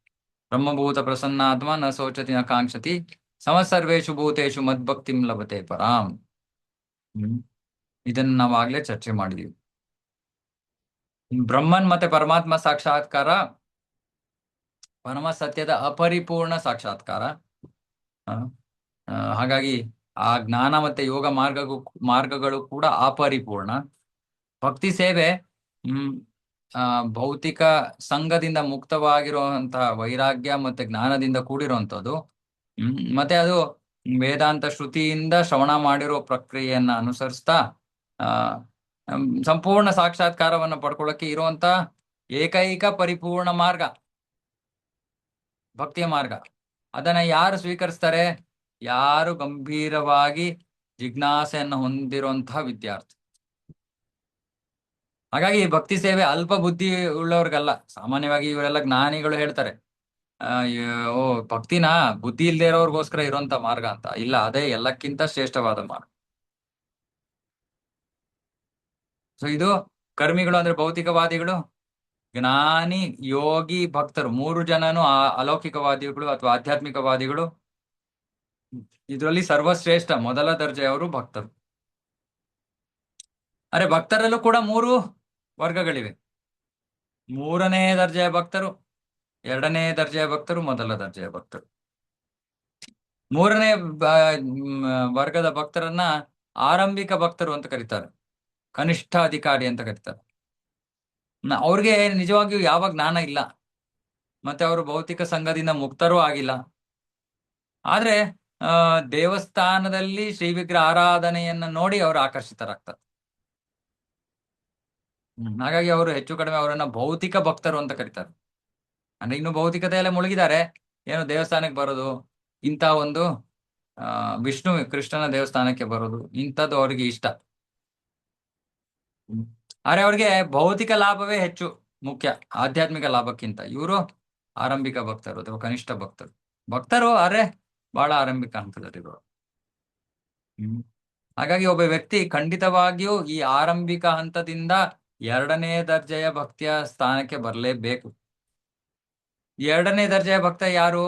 ಬ್ರಹ್ಮಭೂತ ಪ್ರಸನ್ನಾತ್ಮ ನ ಶೋಚತಿ ನ ಕಾಂಕ್ಷತಿ ಸಮಸರ್ವೇಷು ಭೂತೇಷು ಮದ್ಭಕ್ತಿಂ ಲಭತೆ ಪರಾಂ. ಇದನ್ನ ನಾವಾಗ್ಲೇ ಚರ್ಚೆ ಮಾಡಿದೀವಿ. ಬ್ರಹ್ಮನ್ ಮತ್ತೆ ಪರಮಾತ್ಮ ಸಾಕ್ಷಾತ್ಕಾರ ಪರಮ ಸತ್ಯದ ಅಪರಿಪೂರ್ಣ ಸಾಕ್ಷಾತ್ಕಾರ. ಹಾಗಾಗಿ ಆ ಜ್ಞಾನ ಮತ್ತೆ ಯೋಗ ಮಾರ್ಗಗಳು ಕೂಡ ಅಪರಿಪೂರ್ಣ. ಭಕ್ತಿ ಸೇವೆ ಭೌತಿಕ ಸಂಘದಿಂದ ಮುಕ್ತವಾಗಿರುವಂತಹ ವೈರಾಗ್ಯ ಮತ್ತೆ ಜ್ಞಾನದಿಂದ ಕೂಡಿರುವಂಥದ್ದು. ಮತ್ತೆ ಅದು ವೇದಾಂತ ಶ್ರುತಿಯಿಂದ ಶ್ರವಣ ಮಾಡಿರೋ ಪ್ರಕ್ರಿಯೆಯನ್ನ ಅನುಸರಿಸ್ತಾ ಸಂಪೂರ್ಣ ಸಾಕ್ಷಾತ್ಕಾರವನ್ನು ಪಡ್ಕೊಳ್ಳಕ್ಕೆ ಇರುವಂತ ಏಕೈಕ ಪರಿಪೂರ್ಣ ಮಾರ್ಗ ಭಕ್ತಿಯ ಮಾರ್ಗ. ಅದನ್ನ ಯಾರು ಸ್ವೀಕರಿಸ್ತಾರೆ? ಯಾರು ಗಂಭೀರವಾಗಿ ಜಿಜ್ಞಾಸೆಯನ್ನು ಹೊಂದಿರುವಂತಹ ವಿದ್ಯಾರ್ಥಿ. ಹಾಗಾಗಿ ಭಕ್ತಿ ಸೇವೆ ಅಲ್ಪ ಬುದ್ಧಿ ಉಳ್ಳವ್ರಿಗಲ್ಲ. ಸಾಮಾನ್ಯವಾಗಿ ಇವರೆಲ್ಲ ಜ್ಞಾನಿಗಳು ಹೇಳ್ತಾರೆ ಓ ಭಕ್ತಿನ ಬುದ್ಧಿ ಇಲ್ಲದೆ ಇರೋರ್ಗೋಸ್ಕರ ಇರುವಂತ ಮಾರ್ಗ ಅಂತ. ಇಲ್ಲ, ಅದೇ ಎಲ್ಲಕ್ಕಿಂತ ಶ್ರೇಷ್ಠವಾದ ಮಾರ್ಗ. ಸೊ ಇದು ಕರ್ಮಿಗಳು ಅಂದ್ರೆ ಭೌತಿಕವಾದಿಗಳು, ಜ್ಞಾನಿ ಯೋಗಿ ಭಕ್ತರು, ಮೂರು ಜನನು ಅಲೌಕಿಕವಾದಿಗಳು ಅಥವಾ ಆಧ್ಯಾತ್ಮಿಕವಾದಿಗಳು. ಇದರಲ್ಲಿ ಸರ್ವಶ್ರೇಷ್ಠ ಮೊದಲ ದರ್ಜೆಯವರು ಭಕ್ತರು. ಅರೆ ಭಕ್ತರಲ್ಲೂ ಕೂಡ ಮೂರು ವರ್ಗಗಳಿವೆ. ಮೂರನೇ ದರ್ಜೆಯ ಭಕ್ತರು, ಎರಡನೇ ದರ್ಜೆಯ ಭಕ್ತರು, ಮೊದಲ ದರ್ಜೆಯ ಭಕ್ತರು. ಮೂರನೇ ವರ್ಗದ ಭಕ್ತರನ್ನ ಆರಂಭಿಕ ಭಕ್ತರು ಅಂತ ಕರೀತಾರೆ, ಕನಿಷ್ಠ ಅಧಿಕಾರಿ ಅಂತ ಕರೀತಾರೆ. ಅವ್ರಿಗೆ ನಿಜವಾಗಿಯೂ ಯಾವ ಜ್ಞಾನ ಇಲ್ಲ, ಮತ್ತೆ ಅವರು ಭೌತಿಕ ಸಂಘದಿಂದ ಮುಕ್ತರೂ ಆಗಿಲ್ಲ. ಆದ್ರೆ ದೇವಸ್ಥಾನದಲ್ಲಿ ಶ್ರೀ ವಿಗ್ರಹ ಆರಾಧನೆಯನ್ನ ನೋಡಿ ಅವರು ಆಕರ್ಷಿತರಾಗ್ತಾರೆ. ಹಾಗಾಗಿ ಅವರು ಹೆಚ್ಚು ಕಡಿಮೆ ಅವರನ್ನ ಭೌತಿಕ ಭಕ್ತರು ಅಂತ ಕರೀತಾರೆ. ಅಂದ್ರೆ ಇನ್ನು ಭೌತಿಕತೆಯಲ್ಲೇ ಮುಳುಗಿದ್ದಾರೆ. ಏನು ದೇವಸ್ಥಾನಕ್ಕೆ ಬರೋದು, ಇಂಥ ಒಂದು ವಿಷ್ಣು ಕೃಷ್ಣನ ದೇವಸ್ಥಾನಕ್ಕೆ ಬರೋದು, ಇಂಥದ್ದು ಅವ್ರಿಗೆ ಇಷ್ಟ. ಆದ್ರೆ ಅವ್ರಿಗೆ ಭೌತಿಕ ಲಾಭವೇ ಹೆಚ್ಚು ಮುಖ್ಯ ಆಧ್ಯಾತ್ಮಿಕ ಲಾಭಕ್ಕಿಂತ. ಇವರು ಆರಂಭಿಕ ಭಕ್ತರು ಅಥವಾ ಕನಿಷ್ಠ ಭಕ್ತರು ಅರೆ ಬಹಳ ಆರಂಭಿಕ ಹಂತದಲ್ಲಿರುವ. ಹಾಗಾಗಿ ಒಬ್ಬ ವ್ಯಕ್ತಿ ಖಂಡಿತವಾಗಿಯೂ ಈ ಆರಂಭಿಕ ಹಂತದಿಂದ ಎರಡನೇ ದರ್ಜೆಯ ಭಕ್ತಿಯ ಸ್ಥಾನಕ್ಕೆ ಬರಲೇಬೇಕು. ಎರಡನೇ ದರ್ಜೆಯ ಭಕ್ತ ಯಾರು?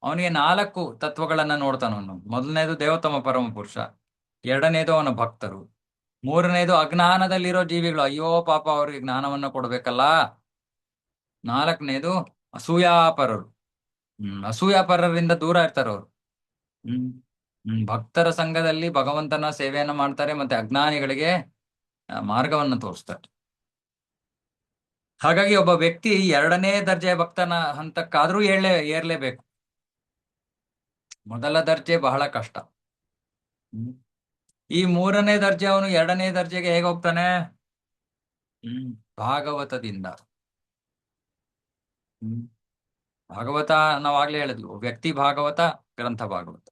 ಅವನಿಗೆ 4 ತತ್ವಗಳನ್ನ ನೋಡ್ತಾನವನು. ಮೊದಲನೇದು ದೇವೋತ್ತಮ ಪರಮ ಪುರುಷ, ಎರಡನೇದು ಅವನ ಭಕ್ತರು, ಮೂರನೇದು ಅಜ್ಞಾನದಲ್ಲಿರೋ ಜೀವಿಗಳು, ಅಯ್ಯೋ ಪಾಪ ಅವ್ರಿಗೆ ಜ್ಞಾನವನ್ನ ಕೊಡ್ಬೇಕಲ್ಲ, ನಾಲ್ಕನೇದು ಅಸೂಯಾಪರರು. ಅಸೂಯಾಪರರಿಂದ ದೂರ ಇರ್ತಾರೆ ಅವರು. ಭಕ್ತರ ಸಂಘದಲ್ಲಿ ಭಗವಂತನ ಸೇವೆಯನ್ನ ಮಾಡ್ತಾರೆ, ಮತ್ತೆ ಅಜ್ಞಾನಿಗಳಿಗೆ ಮಾರ್ಗವನ್ನ ತೋರಿಸ್ತಾರೆ. ಹಾಗಾಗಿ ಒಬ್ಬ ವ್ಯಕ್ತಿ ಎರಡನೇ ದರ್ಜೆಯ ಭಕ್ತನ ಹಂತಕ್ಕಾದ್ರೂ ಏರ್ಲೇಬೇಕು. ಮೊದಲ ದರ್ಜೆ ಬಹಳ ಕಷ್ಟ. ಈ ಮೂರನೇ ದರ್ಜೆ ಅವನು ಎರಡನೇ ದರ್ಜೆಗೆ ಹೇಗೆ ಹೋಗ್ತಾನೆ? ಭಾಗವತದಿಂದ. ಭಾಗವತ ನಾವಾಗ್ಲೇ ಹೇಳಿದ್ವು, ವ್ಯಕ್ತಿ ಭಾಗವತ, ಗ್ರಂಥ ಭಾಗವತ,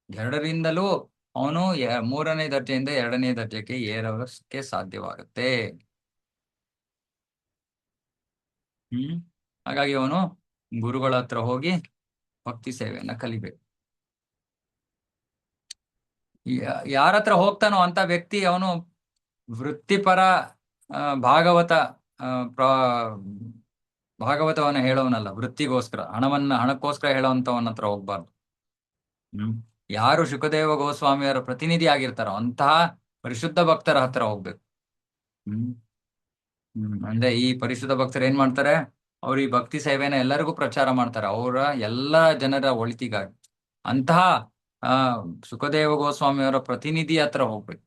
ಎರಡರಿಂದಲೂ ಅವನು ಮೂರನೇ ದರ್ಜೆಯಿಂದ ಎರಡನೇ ದರ್ಜೆಗೆ ಏರೋಕ್ಕೆ ಸಾಧ್ಯವಾಗುತ್ತೆ. ಹಾಗಾಗಿ ಅವನು ಗುರುಗಳ ಹತ್ರ ಹೋಗಿ ಭಕ್ತಿ ಸೇವೆಯನ್ನ ಕಲಿಬೇಕು. ಯಾರ ಹತ್ರ ಹೋಗ್ತಾನೋ ಅಂತ ವ್ಯಕ್ತಿ ಅವನು ವೃತ್ತಿಪರ ಭಾಗವತವನ್ನ ಹೇಳೋನಲ್ಲ, ವೃತ್ತಿಗೋಸ್ಕರ ಹಣಕ್ಕೋಸ್ಕರ ಹೇಳೋವಂಥವನ ಹತ್ರ ಹೋಗ್ಬಾರ್ದು. ಯಾರು ಶುಕದೇವ ಗೋಸ್ವಾಮಿಯವರ ಪ್ರತಿನಿಧಿ ಆಗಿರ್ತಾರೋ ಅಂತಹ ಪರಿಶುದ್ಧ ಭಕ್ತರ ಹತ್ರ ಹೋಗ್ಬೇಕು. ಅಂದ್ರೆ ಈ ಪರಿಶುದ್ಧ ಭಕ್ತರು ಏನ್ ಮಾಡ್ತಾರೆ? ಅವ್ರು ಈ ಭಕ್ತಿ ಸೇವೆನ ಎಲ್ಲರಿಗೂ ಪ್ರಚಾರ ಮಾಡ್ತಾರೆ, ಅವರ ಎಲ್ಲ ಜನರ ಒಳಿತಿಗಾಗಿ. ಅಂತಹ ಆ ಸುಖದೇವ ಗೋಸ್ವಾಮಿಯವರ ಪ್ರತಿನಿಧಿ ಹತ್ರ ಹೋಗ್ಬೇಕು.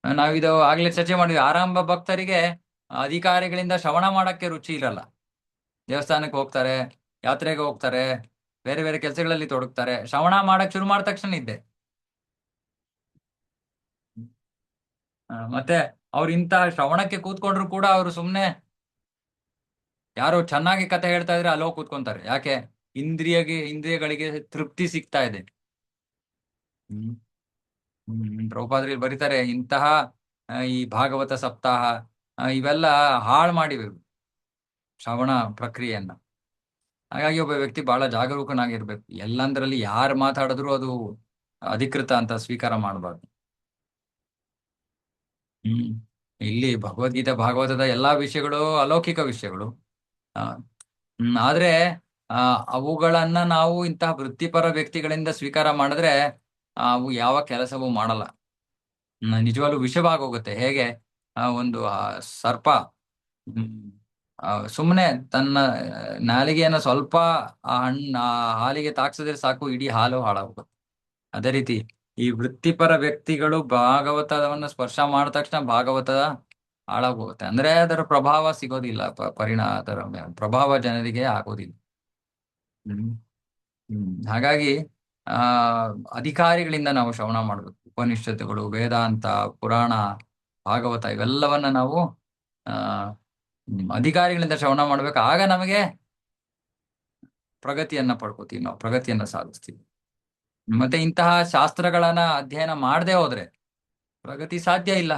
ನಾವಿದು ಆಗ್ಲೇ ಚರ್ಚೆ ಮಾಡಿದ್ವಿ, ಆರಂಭ ಭಕ್ತರಿಗೆ ಅಧಿಕಾರಿಗಳಿಂದ ಶ್ರವಣ ಮಾಡಕ್ಕೆ ರುಚಿ ಇರಲ್ಲ. ದೇವಸ್ಥಾನಕ್ಕೆ ಹೋಗ್ತಾರೆ, ಯಾತ್ರೆಗೆ ಹೋಗ್ತಾರೆ, ಬೇರೆ ಬೇರೆ ಕೆಲಸಗಳಲ್ಲಿ ತೊಡಗ್ತಾರೆ. ಶ್ರವಣ ಮಾಡಕ್ ಶುರು ಮಾಡಿದ ತಕ್ಷಣ ಇದ್ದೆ. ಮತ್ತೆ ಅವ್ರು ಇಂತಹ ಶ್ರವಣಕ್ಕೆ ಕೂತ್ಕೊಂಡ್ರು ಕೂಡ ಅವರು ಸುಮ್ನೆ ಯಾರೋ ಚೆನ್ನಾಗಿ ಕಥೆ ಹೇಳ್ತಾ ಇದ್ರೆ ಅಲ್ಲೋ ಕೂತ್ಕೊಂತಾರೆ. ಯಾಕೆ? ಇಂದ್ರಿಯಗಳಿಗೆ ತೃಪ್ತಿ ಸಿಗ್ತಾ ಇದೆ. ಹ್ಮ್ ಪ್ರಭುಪಾದ್ರಲ್ಲಿ ಬರೀತಾರೆ, ಇಂತಹ ಈ ಭಾಗವತ ಸಪ್ತಾಹ ಇವೆಲ್ಲ ಹಾಳು ಮಾಡಿವೆ ಶ್ರವಣ ಪ್ರಕ್ರಿಯೆಯನ್ನ. ಹಾಗಾಗಿ ಒಬ್ಬ ವ್ಯಕ್ತಿ ಬಹಳ ಜಾಗರೂಕನಾಗಿರ್ಬೇಕು. ಎಲ್ಲಂದ್ರಲ್ಲಿ ಯಾರು ಮಾತಾಡಿದ್ರು ಅದು ಅಧಿಕೃತ ಅಂತ ಸ್ವೀಕಾರ ಮಾಡಬಾರ್ದು. ಹ್ಮ್ ಇಲ್ಲಿ ಭಗವದ್ಗೀತೆ ಭಾಗವತದ ಎಲ್ಲಾ ವಿಷಯಗಳು ಅಲೌಕಿಕ ವಿಷಯಗಳು. ಆ, ಆದ್ರೆ ಅವುಗಳನ್ನ ನಾವು ಇಂತಹ ವೃತ್ತಿಪರ ವ್ಯಕ್ತಿಗಳಿಂದ ಸ್ವೀಕಾರ ಮಾಡಿದ್ರೆ ಅವು ಯಾವ ಕೆಲಸವೂ ಮಾಡಲ್ಲ. ನಿಜವಾಗ್ಲೂ ವಿಷವಾಗೋಗುತ್ತೆ. ಹೇಗೆ ಒಂದು ಸರ್ಪ ಹ್ಮ್ ಸುಮ್ಮನೆ ತನ್ನ ನಾಲಿಗೆಯನ್ನು ಸ್ವಲ್ಪ ಆ ಹಾಲಿಗೆ ತಾಕ್ಸಿದ್ರೆ ಸಾಕು, ಇಡೀ ಹಾಲು ಹಾಳಾಗುತ್ತೆ. ಅದೇ ರೀತಿ ಈ ವೃತ್ತಿಪರ ವ್ಯಕ್ತಿಗಳು ಭಾಗವತವನ್ನು ಸ್ಪರ್ಶ ಮಾಡಿದ ತಕ್ಷಣ ಭಾಗವತದ ಹಾಳಾಗೋಗುತ್ತೆ. ಅಂದ್ರೆ ಅದರ ಪ್ರಭಾವ ಸಿಗೋದಿಲ್ಲ, ಅದರ ಪ್ರಭಾವ ಜನರಿಗೆ ಆಗೋದಿಲ್ಲ. ಹ್ಮ್ ಹಾಗಾಗಿ ಆ ಅಧಿಕಾರಿಗಳಿಂದ ನಾವು ಶ್ರವಣ ಮಾಡಬೇಕು. ಉಪನಿಷತ್ತುಗಳು, ವೇದಾಂತ, ಪುರಾಣ, ಭಾಗವತ ಇವೆಲ್ಲವನ್ನ ನಾವು ಆ ಅಧಿಕಾರಿಗಳಿಂದ ಶ್ರವಣ ಮಾಡ್ಬೇಕು. ಆಗ ನಮಗೆ ಪ್ರಗತಿಯನ್ನ ಪಡ್ಕೋತೀವಿ, ನಾವು ಪ್ರಗತಿಯನ್ನ ಸಾಧಿಸ್ತೀವಿ. ಮತ್ತೆ ಇಂತಹ ಶಾಸ್ತ್ರಗಳನ್ನ ಅಧ್ಯಯನ ಮಾಡದೆ ಹೋದ್ರೆ ಪ್ರಗತಿ ಸಾಧ್ಯ ಇಲ್ಲ.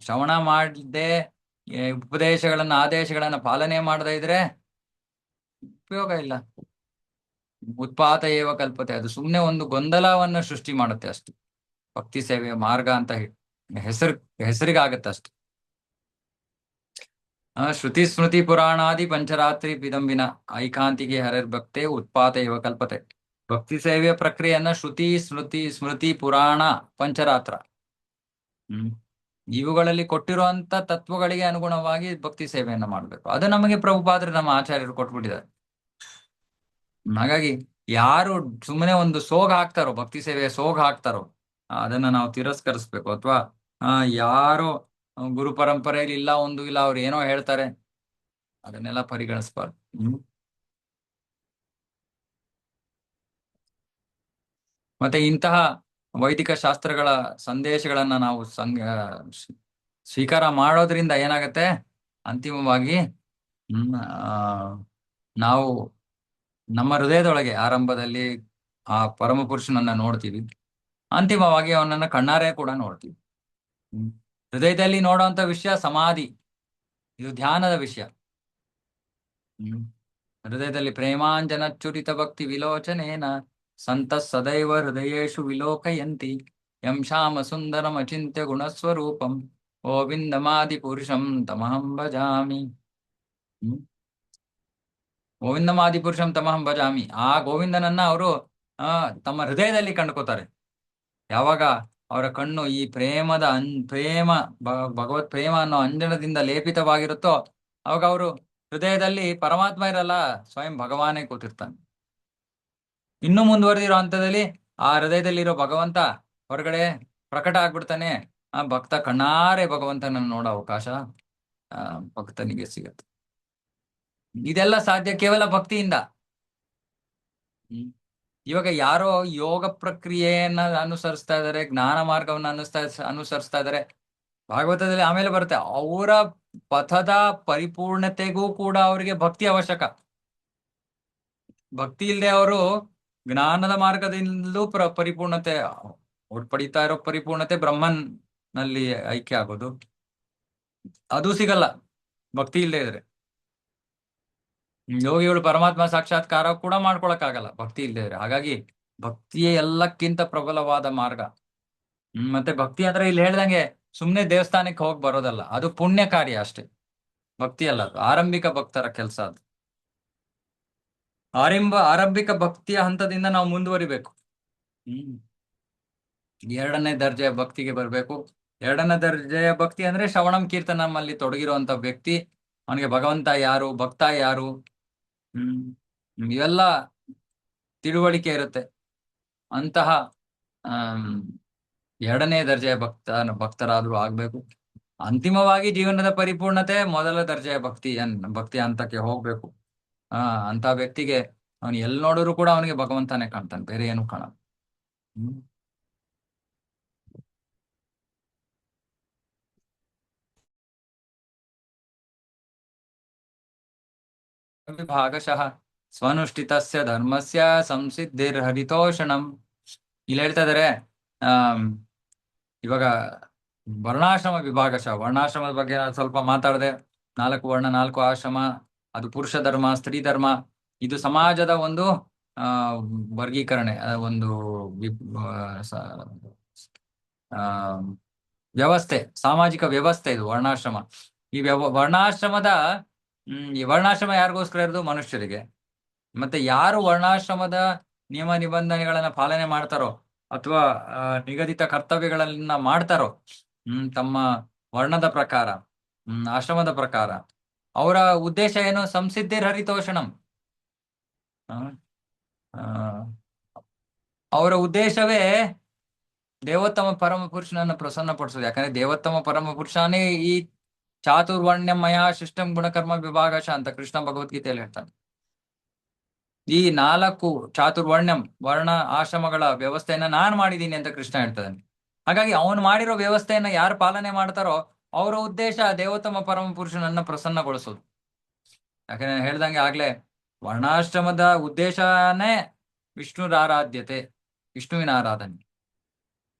ಶ್ರವಣ ಮಾಡದೆ ಉಪದೇಶಗಳನ್ನ ಆದೇಶಗಳನ್ನ ಪಾಲನೆ ಮಾಡದೇ ಇದ್ರೆ ಉಪಯೋಗ ಇಲ್ಲ. ಉತ್ಪಾತ ಏವ ಕಲ್ಪತೆ, ಅದು ಸುಮ್ಮನೆ ಒಂದು ಗೊಂದಲವನ್ನು ಸೃಷ್ಟಿ ಮಾಡುತ್ತೆ ಅಷ್ಟು. ಭಕ್ತಿ ಸೇವೆಯ ಮಾರ್ಗ ಅಂತ ಹೆಸರಿಗಾಗತ್ತೆ ಅಷ್ಟು. ಶ್ರುತಿ ಸ್ಮೃತಿ ಪುರಾಣಾದಿ ಪಂಚರಾತ್ರಿ ಪಿದಂಬಿನ ಐಕಾಂತಿಗೆ ಹರಿರ್ಭಕ್ತೆ ಉತ್ಪಾತ ಏವ ಕಲ್ಪತೆ. ಭಕ್ತಿ ಸೇವೆಯ ಪ್ರಕ್ರಿಯೆಯನ್ನ ಶ್ರುತಿ ಸ್ಮೃತಿ ಪುರಾಣ ಪಂಚರಾತ್ರ ಇವುಗಳಲ್ಲಿ ಕೊಟ್ಟಿರುವಂತ ತತ್ವಗಳಿಗೆ ಅನುಗುಣವಾಗಿ ಭಕ್ತಿ ಸೇವೆಯನ್ನ ಮಾಡಬೇಕು. ಅದು ನಮಗೆ ಪ್ರಭುಪಾದರು, ನಮ್ಮ ಆಚಾರ್ಯರು ಕೊಟ್ಬಿಟ್ಟಿದ್ದಾರೆ. ಹಾಗಾಗಿ ಯಾರು ಸುಮ್ಮನೆ ಒಂದು ಸೋಗ ಹಾಕ್ತಾರೋ, ಭಕ್ತಿ ಸೇವೆಯ ಸೋಗ ಹಾಕ್ತಾರೋ, ಅದನ್ನ ನಾವು ತಿರಸ್ಕರಿಸ್ಬೇಕು. ಅಥವಾ ಯಾರೋ ಗುರು ಪರಂಪರೆಯಲ್ಲಿ ಇಲ್ಲ, ಒಂದು ಇಲ್ಲ, ಅವ್ರು ಏನೋ ಹೇಳ್ತಾರೆ, ಅದನ್ನೆಲ್ಲ ಪರಿಗಣಿಸ್ಬಾರ್ದು. ಮತ್ತೆ ಇಂತಹ ವೈದಿಕ ಶಾಸ್ತ್ರಗಳ ಸಂದೇಶಗಳನ್ನ ನಾವು ಸ್ವೀಕಾರ ಮಾಡೋದ್ರಿಂದ ಏನಾಗತ್ತೆ, ಅಂತಿಮವಾಗಿ ನಾವು ನಮ್ಮ ಹೃದಯದೊಳಗೆ ಆರಂಭದಲ್ಲಿ ಆ ಪರಮ ಪುರುಷನನ್ನ ನೋಡ್ತೀವಿ, ಅಂತಿಮವಾಗಿ ಅವನನ್ನ ಕಣ್ಣಾರೆ ಕೂಡ ನೋಡ್ತೀವಿ. ಹೃದಯದಲ್ಲಿ ನೋಡುವಂತ ವಿಷಯ ಸಮಾಧಿ, ಇದು ಧ್ಯಾನದ ವಿಷಯ. ಹೃದಯದಲ್ಲಿ ಪ್ರೇಮಾಂಜನ ಚುರಿತ ಭಕ್ತಿ ವಿಲೋಚನೇನ ಸಂತ ಸದೈವ ಹೃದಯೇಶು ವಿಲೋಕಯಂತಿ ಯಂ ಶ್ಯಾಮ ಸುಂದರಂ ಅಚಿಂತ್ಯ ಗುಣಸ್ವರೂಪಂ ಗೋವಿಂದಮಾದಿ ಪುರುಷಂ ತಮಹಂ ಭಜಾಮಿ. ಗೋವಿಂದಮಾದಿ ಪುರುಷಂ ತಮಹಂ ಭಜಾಮಿ. ಆ ಗೋವಿಂದನನ್ನ ಅವರು ತಮ್ಮ ಹೃದಯದಲ್ಲಿ ಕಂಡುಕೋತಾರೆ. ಯಾವಾಗ ಅವರ ಕಣ್ಣು ಈ ಭಗವತ್ ಪ್ರೇಮ ಅನ್ನೋ ಅಂಜನದಿಂದ ಲೇಪಿತವಾಗಿರುತ್ತೋ, ಅವಾಗ ಅವರು ಹೃದಯದಲ್ಲಿ ಪರಮಾತ್ಮ ಇರಲ್ಲ, ಸ್ವಯಂ ಭಗವಾನೇ ಕೂತಿರ್ತಾನೆ. ಇನ್ನೂ ಮುಂದುವರೆದಿರೋ ಹಂತದಲ್ಲಿ ಆ ಹೃದಯದಲ್ಲಿರೋ ಭಗವಂತ ಹೊರಗಡೆ ಪ್ರಕಟ ಆಗ್ಬಿಡ್ತಾನೆ. ಆ ಭಕ್ತ ಕಣ್ಣಾರೆ ಭಗವಂತನನ್ನು ನೋಡೋ ಅವಕಾಶ ಭಕ್ತನಿಗೆ ಸಿಗತ್ತೆ. ಇದೆಲ್ಲ ಸಾಧ್ಯ ಕೇವಲ ಭಕ್ತಿಯಿಂದ. ಇವಾಗ ಯಾರೋ ಯೋಗ ಪ್ರಕ್ರಿಯೆಯನ್ನ ಅನುಸರಿಸ್ತಾ ಇದಾರೆ, ಜ್ಞಾನ ಮಾರ್ಗವನ್ನ ಅನುಸರಿಸ್ತಾ ಇದಾರೆ, ಭಾಗವತದಲ್ಲಿ ಆಮೇಲೆ ಬರುತ್ತೆ, ಅವರ ಪಥದ ಪರಿಪೂರ್ಣತೆಗೂ ಕೂಡ ಅವರಿಗೆ ಭಕ್ತಿ ಅವಶ್ಯಕ. ಭಕ್ತಿ ಇಲ್ಲದೆ ಅವರು ಜ್ಞಾನದ ಮಾರ್ಗದಿಂದಲೂ ಪರಿಪೂರ್ಣತೆ ಪಡಿತಾ ಇರೋ ಪರಿಪೂರ್ಣತೆ ಬ್ರಹ್ಮನ್ ನಲ್ಲಿ ಐಕ್ಯ ಆಗೋದು ಅದು ಸಿಗಲ್ಲ ಭಕ್ತಿ ಇಲ್ಲದೆ ಇದ್ರೆ. ಯೋಗಿಗಳು ಪರಮಾತ್ಮ ಸಾಕ್ಷಾತ್ಕಾರ ಕೂಡ ಮಾಡ್ಕೊಳಕ್ಕಾಗಲ್ಲ ಭಕ್ತಿ ಇಲ್ಲದೆ ಇದ್ರೆ. ಹಾಗಾಗಿ ಭಕ್ತಿಯೇ ಎಲ್ಲಕ್ಕಿಂತ ಪ್ರಬಲವಾದ ಮಾರ್ಗ. ಮತ್ತೆ ಭಕ್ತಿ ಅಂದ್ರೆ ಇಲ್ಲಿ ಹೇಳ್ದಂಗೆ ಸುಮ್ನೆ ದೇವಸ್ಥಾನಕ್ಕೆ ಹೋಗಿ ಬರೋದಲ್ಲ, ಅದು ಪುಣ್ಯ ಕಾರ್ಯ ಅಷ್ಟೇ, ಭಕ್ತಿ ಅಲ್ಲ. ಅದು ಆರಂಭಿಕ ಭಕ್ತರ ಕೆಲಸ. ಅದು ಆರಂಭಿಕ ಭಕ್ತಿಯ ಹಂತದಿಂದ ನಾವು ಮುಂದುವರಿಬೇಕು. 2ನೇ ದರ್ಜೆಯ ಭಕ್ತಿಗೆ ಬರಬೇಕು. ಎರಡನೇ ದರ್ಜೆಯ ಭಕ್ತಿ ಅಂದ್ರೆ ಶ್ರವಣಂ ಕೀರ್ತನಂ ಅಲ್ಲಿ ತೊಡಗಿರುವಂತ ವ್ಯಕ್ತಿ, ಅವನಿಗೆ ಭಗವಂತ ಯಾರು, ಭಕ್ತ ಯಾರು, ಇವೆಲ್ಲ ತಿಳುವಳಿಕೆ ಇರುತ್ತೆ. ಅಂತಹ ಆಮ್, ಎರಡನೇ ದರ್ಜೆಯ ಭಕ್ತರಾದ್ರೂ ಆಗ್ಬೇಕು. ಅಂತಿಮವಾಗಿ ಜೀವನದ ಪರಿಪೂರ್ಣತೆ ಮೊದಲ ದರ್ಜೆಯ ಭಕ್ತಿ ಹಂತಕ್ಕೆ ಹೋಗ್ಬೇಕು. ಅಂತ ವ್ಯಕ್ತಿಗೆ ಅವನು ಎಲ್ಲಿ ನೋಡಿದ್ರು ಕೂಡ ಅವನಿಗೆ ಭಗವಂತನೇ ಕಾಣ್ತಾನೆ, ಬೇರೆ ಏನು ಕಾಣಲ್ಲ. ಹ್ಮ್ ಭಾಗಶಃ ಸ್ವನುಷ್ಠಿತಸ್ಯ ಧರ್ಮಸ್ಯ ಸಂಸಿದ್ಧಿರ್ಹರಿತೋಷಣಂ. ಇಲ್ಲಿ ಹೇಳ್ತಾ ಇದಾರೆ, ಆಮ್, ಇವಾಗ ವರ್ಣಾಶ್ರಮ ವಿಭಾಗಶಃ, ವರ್ಣಾಶ್ರಮದ ಬಗ್ಗೆ ನಾನು ಸ್ವಲ್ಪ ಮಾತಾಡಿದೆ. 4 ವರ್ಣ 4 ಆಶ್ರಮ, ಅದು ಪುರುಷ ಧರ್ಮ, ಸ್ತ್ರೀ ಧರ್ಮ. ಇದು ಸಮಾಜದ ಒಂದು ಆ ವರ್ಗೀಕರಣ, ಒಂದು ಆ, ವ್ಯವಸ್ಥೆ, ಸಾಮಾಜಿಕ ವ್ಯವಸ್ಥೆ ಇದು ವರ್ಣಾಶ್ರಮ. ಈ ವರ್ಣಾಶ್ರಮದ ಈ ವರ್ಣಾಶ್ರಮ ಯಾರಿಗೋಸ್ಕರ ಇರೋದು? ಮನುಷ್ಯರಿಗೆ. ಮತ್ತೆ ಯಾರು ವರ್ಣಾಶ್ರಮದ ನಿಯಮ ನಿಬಂಧನೆಗಳನ್ನ ಪಾಲನೆ ಮಾಡ್ತಾರೋ ಅಥವಾ ನಿಗದಿತ ಕರ್ತವ್ಯಗಳನ್ನ ಮಾಡ್ತಾರೋ, ತಮ್ಮ ವರ್ಣದ ಪ್ರಕಾರ, ಆಶ್ರಮದ ಪ್ರಕಾರ, ಅವರ ಉದ್ದೇಶ ಏನು? ಸಂಸಿದ್ಧಿರ್ ಹರಿತೋಷಣಂ. ಅವರ ಉದ್ದೇಶವೇ ದೇವೋತ್ತಮ ಪರಮ ಪುರುಷನನ್ನು ಪ್ರಸನ್ನ ಪಡಿಸೋದು. ಯಾಕಂದ್ರೆ ದೇವೋತ್ತಮ ಪರಮ ಪುರುಷನೇ ಈ ಚಾತುರ್ವರ್ಣ್ಯಮಯ ಶಿಷ್ಟಂ ಗುಣಕರ್ಮ ವಿಭಾಗಶ ಅಂತ ಕೃಷ್ಣ ಭಗವದ್ಗೀತೆಯಲ್ಲಿ ಹೇಳ್ತಾನೆ. ಈ 4 ಚಾತುರ್ವರ್ಣ್ಯಂ ವರ್ಣ ಆಶ್ರಮಗಳ ವ್ಯವಸ್ಥೆಯನ್ನ ನಾನ್ ಮಾಡಿದ್ದೀನಿ ಅಂತ ಕೃಷ್ಣ ಹೇಳ್ತಾನೆ. ಹಾಗಾಗಿ ಅವನು ಮಾಡಿರೋ ವ್ಯವಸ್ಥೆಯನ್ನ ಯಾರು ಪಾಲನೆ ಮಾಡ್ತಾರೋ ಅವರ ಉದ್ದೇಶ ದೇವೋತ್ತಮ ಪರಮ ಪುರುಷನನ್ನ ಪ್ರಸನ್ನಗೊಳಿಸೋದು. ಯಾಕಂದ್ರೆ ನಾನು ಹೇಳ್ದಂಗೆ ಆಗ್ಲೇ, ವರ್ಣಾಶ್ರಮದ ಉದ್ದೇಶನೇ ವಿಷ್ಣುರ ಆರಾಧ್ಯತೆ, ವಿಷ್ಣುವಿನ ಆರಾಧನೆ.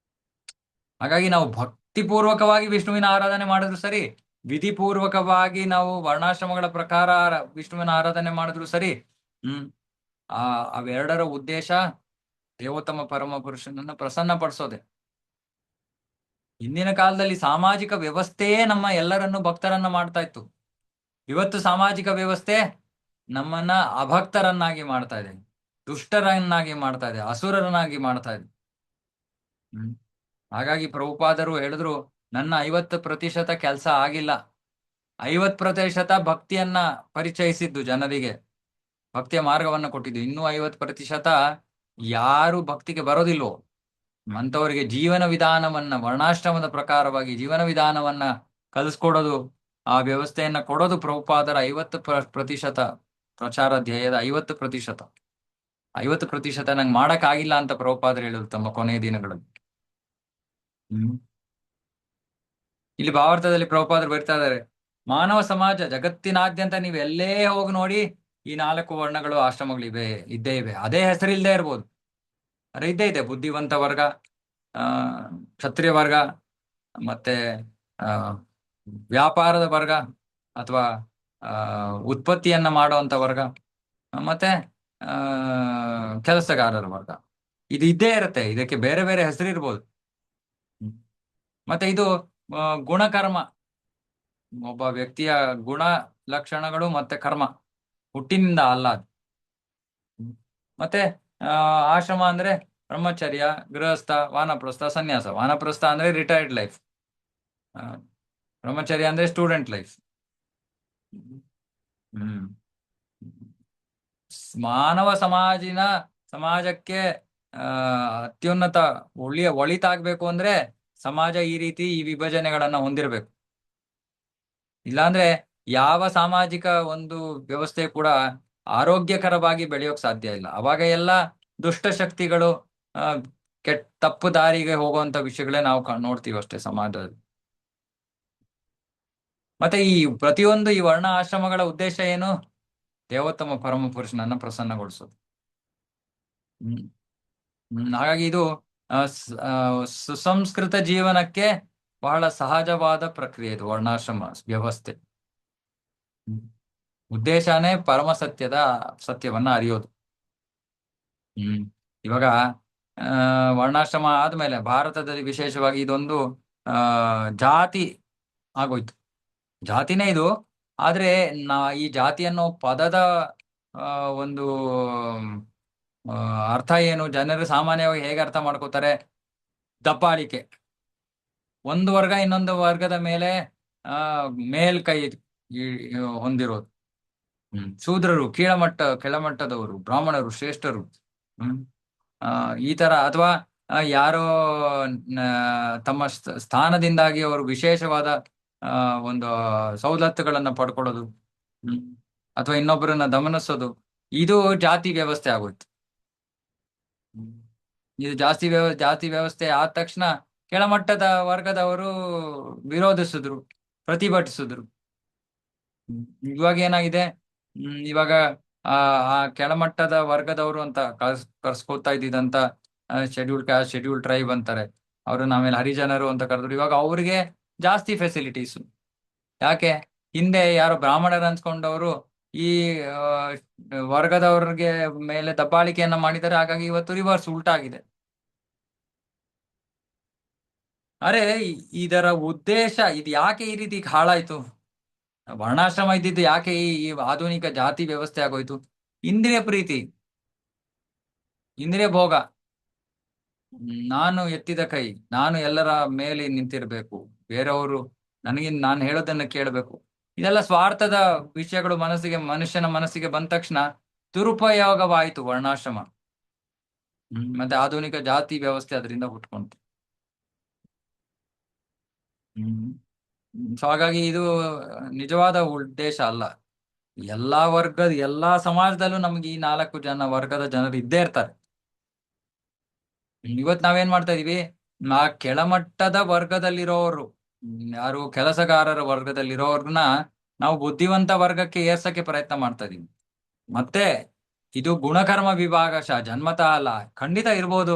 ಹಾಗಾಗಿ ನಾವು ಭಕ್ತಿಪೂರ್ವಕವಾಗಿ ವಿಷ್ಣುವಿನ ಆರಾಧನೆ ಮಾಡಿದ್ರು ಸರಿ, ವಿಧಿಪೂರ್ವಕವಾಗಿ ನಾವು ವರ್ಣಾಶ್ರಮಗಳ ಪ್ರಕಾರ ವಿಷ್ಣುವಿನ ಆರಾಧನೆ ಮಾಡಿದ್ರು ಸರಿ, ಅವೆರಡರ ಉದ್ದೇಶ ದೇವೋತ್ತಮ ಪರಮ ಪುರುಷನನ್ನ ಪ್ರಸನ್ನ ಪಡಿಸೋದೆ. ಹಿಂದಿನ ಕಾಲದಲ್ಲಿ ಸಾಮಾಜಿಕ ವ್ಯವಸ್ಥೆಯೇ ನಮ್ಮ ಎಲ್ಲರನ್ನು ಭಕ್ತರನ್ನ ಮಾಡ್ತಾ ಇತ್ತು. ಇವತ್ತು ಸಾಮಾಜಿಕ ವ್ಯವಸ್ಥೆ ನಮ್ಮನ್ನ ಅಭಕ್ತರನ್ನಾಗಿ ಮಾಡ್ತಾ ಇದೆ, ದುಷ್ಟರನ್ನಾಗಿ ಮಾಡ್ತಾ ಇದೆ, ಅಸುರರನ್ನಾಗಿ ಮಾಡ್ತಾ ಇದೆ. ಹಾಗಾಗಿ ಪ್ರಭುಪಾದರು ಹೇಳಿದ್ರು, ನನ್ನ 50% ಕೆಲಸ ಆಗಿಲ್ಲ. 50% ಭಕ್ತಿಯನ್ನ ಪರಿಚಯಿಸಿದ್ದು ಜನರಿಗೆ, ಭಕ್ತಿಯ ಮಾರ್ಗವನ್ನ ಕೊಟ್ಟಿದ್ದು. ಇನ್ನೂ 50% ಯಾರು ಭಕ್ತಿಗೆ ಬರೋದಿಲ್ವೋ ಅಂತವರಿಗೆ ಜೀವನ ವಿಧಾನವನ್ನ, ವರ್ಣಾಶ್ರಮದ ಪ್ರಕಾರವಾಗಿ ಜೀವನ ವಿಧಾನವನ್ನ ಕಲಿಸ್ಕೊಡೋದು, ಆ ವ್ಯವಸ್ಥೆಯನ್ನ ಕೊಡೋದು ಪ್ರಭುಪಾದರ 50% ಪ್ರಚಾರ ಧ್ಯೇಯದ 50%. 50% ನಂಗೆ ಮಾಡಕ್ ಆಗಿಲ್ಲ ಅಂತ ಪ್ರಭುಪಾದರು ಹೇಳಿದ್ರು ತಮ್ಮ ಕೊನೆಯ ದಿನಗಳಲ್ಲಿ. ಇಲ್ಲಿ ಭಾವಾರ್ಥದಲ್ಲಿ ಪ್ರಭುಪಾದರು ಬರ್ತಾ ಇದ್ದಾರೆ, ಮಾನವ ಸಮಾಜ ಜಗತ್ತಿನಾದ್ಯಂತ ನೀವು ಎಲ್ಲೇ ಹೋಗಿ ನೋಡಿ, ಈ 4 ವರ್ಣಗಳು ಆಶ್ರಮಗಳು ಇದ್ದೇ ಇವೆ. ಅದೇ ಹೆಸರಿಲ್ದೇ ಇರ್ಬೋದು, ಅರೆ ಇದ್ದೇ ಇದೆ. ಬುದ್ಧಿವಂತ ವರ್ಗ, ಕ್ಷತ್ರಿಯ ವರ್ಗ, ಮತ್ತೆ ವ್ಯಾಪಾರದ ವರ್ಗ ಅಥವಾ ಉತ್ಪತ್ತಿಯನ್ನ ಮಾಡುವಂತ ವರ್ಗ, ಮತ್ತೆ ಕೆಲಸಗಾರರ ವರ್ಗ. ಇದು ಇದ್ದೇ ಇರುತ್ತೆ. ಇದಕ್ಕೆ ಬೇರೆ ಬೇರೆ ಹೆಸರಿರ್ಬೋದು. ಮತ್ತೆ ಇದು ಗುಣಕರ್ಮ, ಒಬ್ಬ ವ್ಯಕ್ತಿಯ ಗುಣ ಲಕ್ಷಣಗಳು ಮತ್ತೆ ಕರ್ಮ, ಹುಟ್ಟಿನಿಂದ ಅಲ್ಲ ಅದು. ಮತ್ತೆ ಆಶ್ರಮ ಅಂದ್ರೆ ಬ್ರಹ್ಮಚರ್ಯ, ಗೃಹಸ್ಥ, ವಾನಪ್ರಸ್ಥ, ಸನ್ಯಾಸ. ವಾನಪ್ರಸ್ಥ ಅಂದ್ರೆ ರಿಟೈರ್ಡ್ ಲೈಫ್, ಬ್ರಹ್ಮಚರ್ಯ ಅಂದ್ರೆ ಸ್ಟೂಡೆಂಟ್ ಲೈಫ್. ಮಾನವ ಸಮಾಜಕ್ಕೆ ಅತ್ಯುನ್ನತ ಒಳಿತಾಗ್ಬೇಕು ಅಂದ್ರೆ ಸಮಾಜ ಈ ರೀತಿ ಈ ವಿಭಜನೆಗಳನ್ನ ಹೊಂದಿರಬೇಕು. ಇಲ್ಲಾಂದ್ರೆ ಯಾವ ಸಾಮಾಜಿಕ ಒಂದು ವ್ಯವಸ್ಥೆ ಕೂಡ ಆರೋಗ್ಯಕರವಾಗಿ ಬೆಳೆಯೋಕ್ ಸಾಧ್ಯ ಇಲ್ಲ. ಅವಾಗ ಎಲ್ಲ ದುಷ್ಟ ಶಕ್ತಿಗಳು, ತಪ್ಪು ದಾರಿಗೆ ಹೋಗುವಂತ ವಿಷಯಗಳೇ ನಾವು ನೋಡ್ತೀವಿ ಅಷ್ಟೇ ಸಮಾಜದಲ್ಲಿ. ಮತ್ತೆ ಈ ಪ್ರತಿಯೊಂದು ಈ ವರ್ಣ ಆಶ್ರಮಗಳ ಉದ್ದೇಶ ಏನು? ದೇವೋತ್ತಮ ಪರಮ ಪುರುಷನನ್ನ ಪ್ರಸನ್ನಗೊಳಿಸೋದು. ಹಾಗಾಗಿ ಇದು ಸುಸಂಸ್ಕೃತ ಜೀವನಕ್ಕೆ ಬಹಳ ಸಹಜವಾದ ಪ್ರಕ್ರಿಯೆ ಇದು ವರ್ಣಾಶ್ರಮ ವ್ಯವಸ್ಥೆ. ಉದ್ದೇಶನೇ ಪರಮ ಸತ್ಯವನ್ನ ಅರಿಯೋದು. ಇವಾಗ ವರ್ಣಾಶ್ರಮ ಆದ್ಮೇಲೆ ಭಾರತದಲ್ಲಿ ವಿಶೇಷವಾಗಿ ಇದೊಂದು ಜಾತಿ ಆಗೋಯ್ತು. ಜಾತಿನೇ ಇದು, ಆದ್ರೆ ಈ ಜಾತಿ ಅನ್ನೋ ಪದದ ಒಂದು ಅರ್ಥ ಏನು? ಜನರು ಸಾಮಾನ್ಯವಾಗಿ ಹೇಗೆ ಅರ್ಥ ಮಾಡ್ಕೋತಾರೆ? ದಬ್ಬಾಳಿಕೆ, ಒಂದು ವರ್ಗ ಇನ್ನೊಂದು ವರ್ಗದ ಮೇಲೆ ಆ ಮೇಲ್ಕೈ ಹೊಂದಿರೋದು. ಶೂದ್ರರು ಕೆಳಮಟ್ಟದವರು, ಬ್ರಾಹ್ಮಣರು ಶ್ರೇಷ್ಠರು. ಹ್ಮ್ ಈ ತರ, ಅಥವಾ ಯಾರೋ ತಮ್ಮ ಸ್ಥಾನದಿಂದಾಗಿ ಅವರು ವಿಶೇಷವಾದ ಆ ಒಂದು ಸವಲತ್ತುಗಳನ್ನ ಪಡ್ಕೊಳ್ಳೋದು, ಹ್ಮ್ ಅಥವಾ ಇನ್ನೊಬ್ಬರನ್ನ ದಮನಿಸೋದು, ಇದು ಜಾತಿ ವ್ಯವಸ್ಥೆ ಆಗೋಯ್ತು. ಹ್ಮ್. ಇದು ಜಾತಿ ವ್ಯವಸ್ಥೆ ಆದ ತಕ್ಷಣ ಕೆಳಮಟ್ಟದ ವರ್ಗದವರು ವಿರೋಧಿಸಿದ್ರು, ಪ್ರತಿಭಟಿಸಿದ್ರು. ಇವಾಗ ಏನಾಗಿದೆ, ಇವಾಗ ಆ ಆ ಕೆಳಮಟ್ಟದ ವರ್ಗದವರು ಅಂತ ಕರ್ಸ್ಕೊತಾ ಇದ್ದಿದಂತ ಶೆಡ್ಯೂಲ್ ಕ್ಯಾಸ್ಟ್, ಶೆಡ್ಯೂಲ್ ಟ್ರೈಬ್ ಅಂತಾರೆ ಅವರು, ಆಮೇಲೆ ಹರಿಜನರು ಅಂತ ಕರೆದ್ರು. ಇವಾಗ ಅವ್ರಿಗೆ ಜಾಸ್ತಿ ಫೆಸಿಲಿಟೀಸ್. ಯಾಕೆ? ಹಿಂದೆ ಯಾರು ಬ್ರಾಹ್ಮಣರು ಅನ್ಸ್ಕೊಂಡವರು ಈ ಆ, ವರ್ಗದವ್ರಿಗೆ ಮೇಲೆ ದಬ್ಬಾಳಿಕೆಯನ್ನ ಮಾಡಿದ್ದಾರೆ. ಹಾಗಾಗಿ ಇವತ್ತು ರಿವರ್ಸ್ ಉಲ್ಟಾ ಆಗಿದೆ. ಅರೆ, ಇದರ ಉದ್ದೇಶ ಇದು ಯಾಕೆ ಈ ರೀತಿ ಹಾಳಾಯ್ತು? ವರ್ಣಾಶ್ರಮ ಇದ್ದಿದ್ದು ಯಾಕೆ ಈ ಆಧುನಿಕ ಜಾತಿ ವ್ಯವಸ್ಥೆ ಆಗೋಯ್ತು? ಇಂದ್ರಿಯ ಪ್ರೀತಿ, ಇಂದ್ರಿಯ ಭೋಗ. ನಾನು ಎತ್ತಿದ ಕೈ, ನಾನು ಎಲ್ಲರ ಮೇಲೆ ನಿಂತಿರ್ಬೇಕು, ಬೇರೆಯವರು ನಾನು ಹೇಳೋದನ್ನ ಕೇಳಬೇಕು, ಇದೆಲ್ಲ ಸ್ವಾರ್ಥದ ವಿಷಯಗಳು ಮನುಷ್ಯನ ಮನಸ್ಸಿಗೆ ಬಂದ ತಕ್ಷಣ ದುರುಪಯೋಗವಾಯಿತು ವರ್ಣಾಶ್ರಮ. ಮತ್ತೆ ಆಧುನಿಕ ಜಾತಿ ವ್ಯವಸ್ಥೆ ಅದರಿಂದ ಹುಟ್ಕೊಂತು. ಸೊ ಹಾಗಾಗಿ ಇದು ನಿಜವಾದ ಉದ್ದೇಶ ಅಲ್ಲ. ಎಲ್ಲಾ ಸಮಾಜದಲ್ಲೂ ನಮ್ಗೆ ಈ 4 ವರ್ಗದ ಜನರು ಇದ್ದೇ ಇರ್ತಾರೆ. ಇವತ್ ನಾವೇನ್ ಮಾಡ್ತಾ ಇದೀವಿ, ಆ ಕೆಳಮಟ್ಟದ ವರ್ಗದಲ್ಲಿರೋರು, ಯಾರು ಕೆಲಸಗಾರರ ವರ್ಗದಲ್ಲಿರೋರ್ನ ನಾವು ಬುದ್ಧಿವಂತ ವರ್ಗಕ್ಕೆ ಏರ್ಸಕ್ಕೆ ಪ್ರಯತ್ನ ಮಾಡ್ತಾ ಇದೀವಿ. ಮತ್ತೆ ಇದು ಗುಣಕರ್ಮ ವಿಭಾಗಶಃ, ಜನ್ಮತಃ ಅಲ್ಲ. ಖಂಡಿತ ಇರ್ಬೋದು,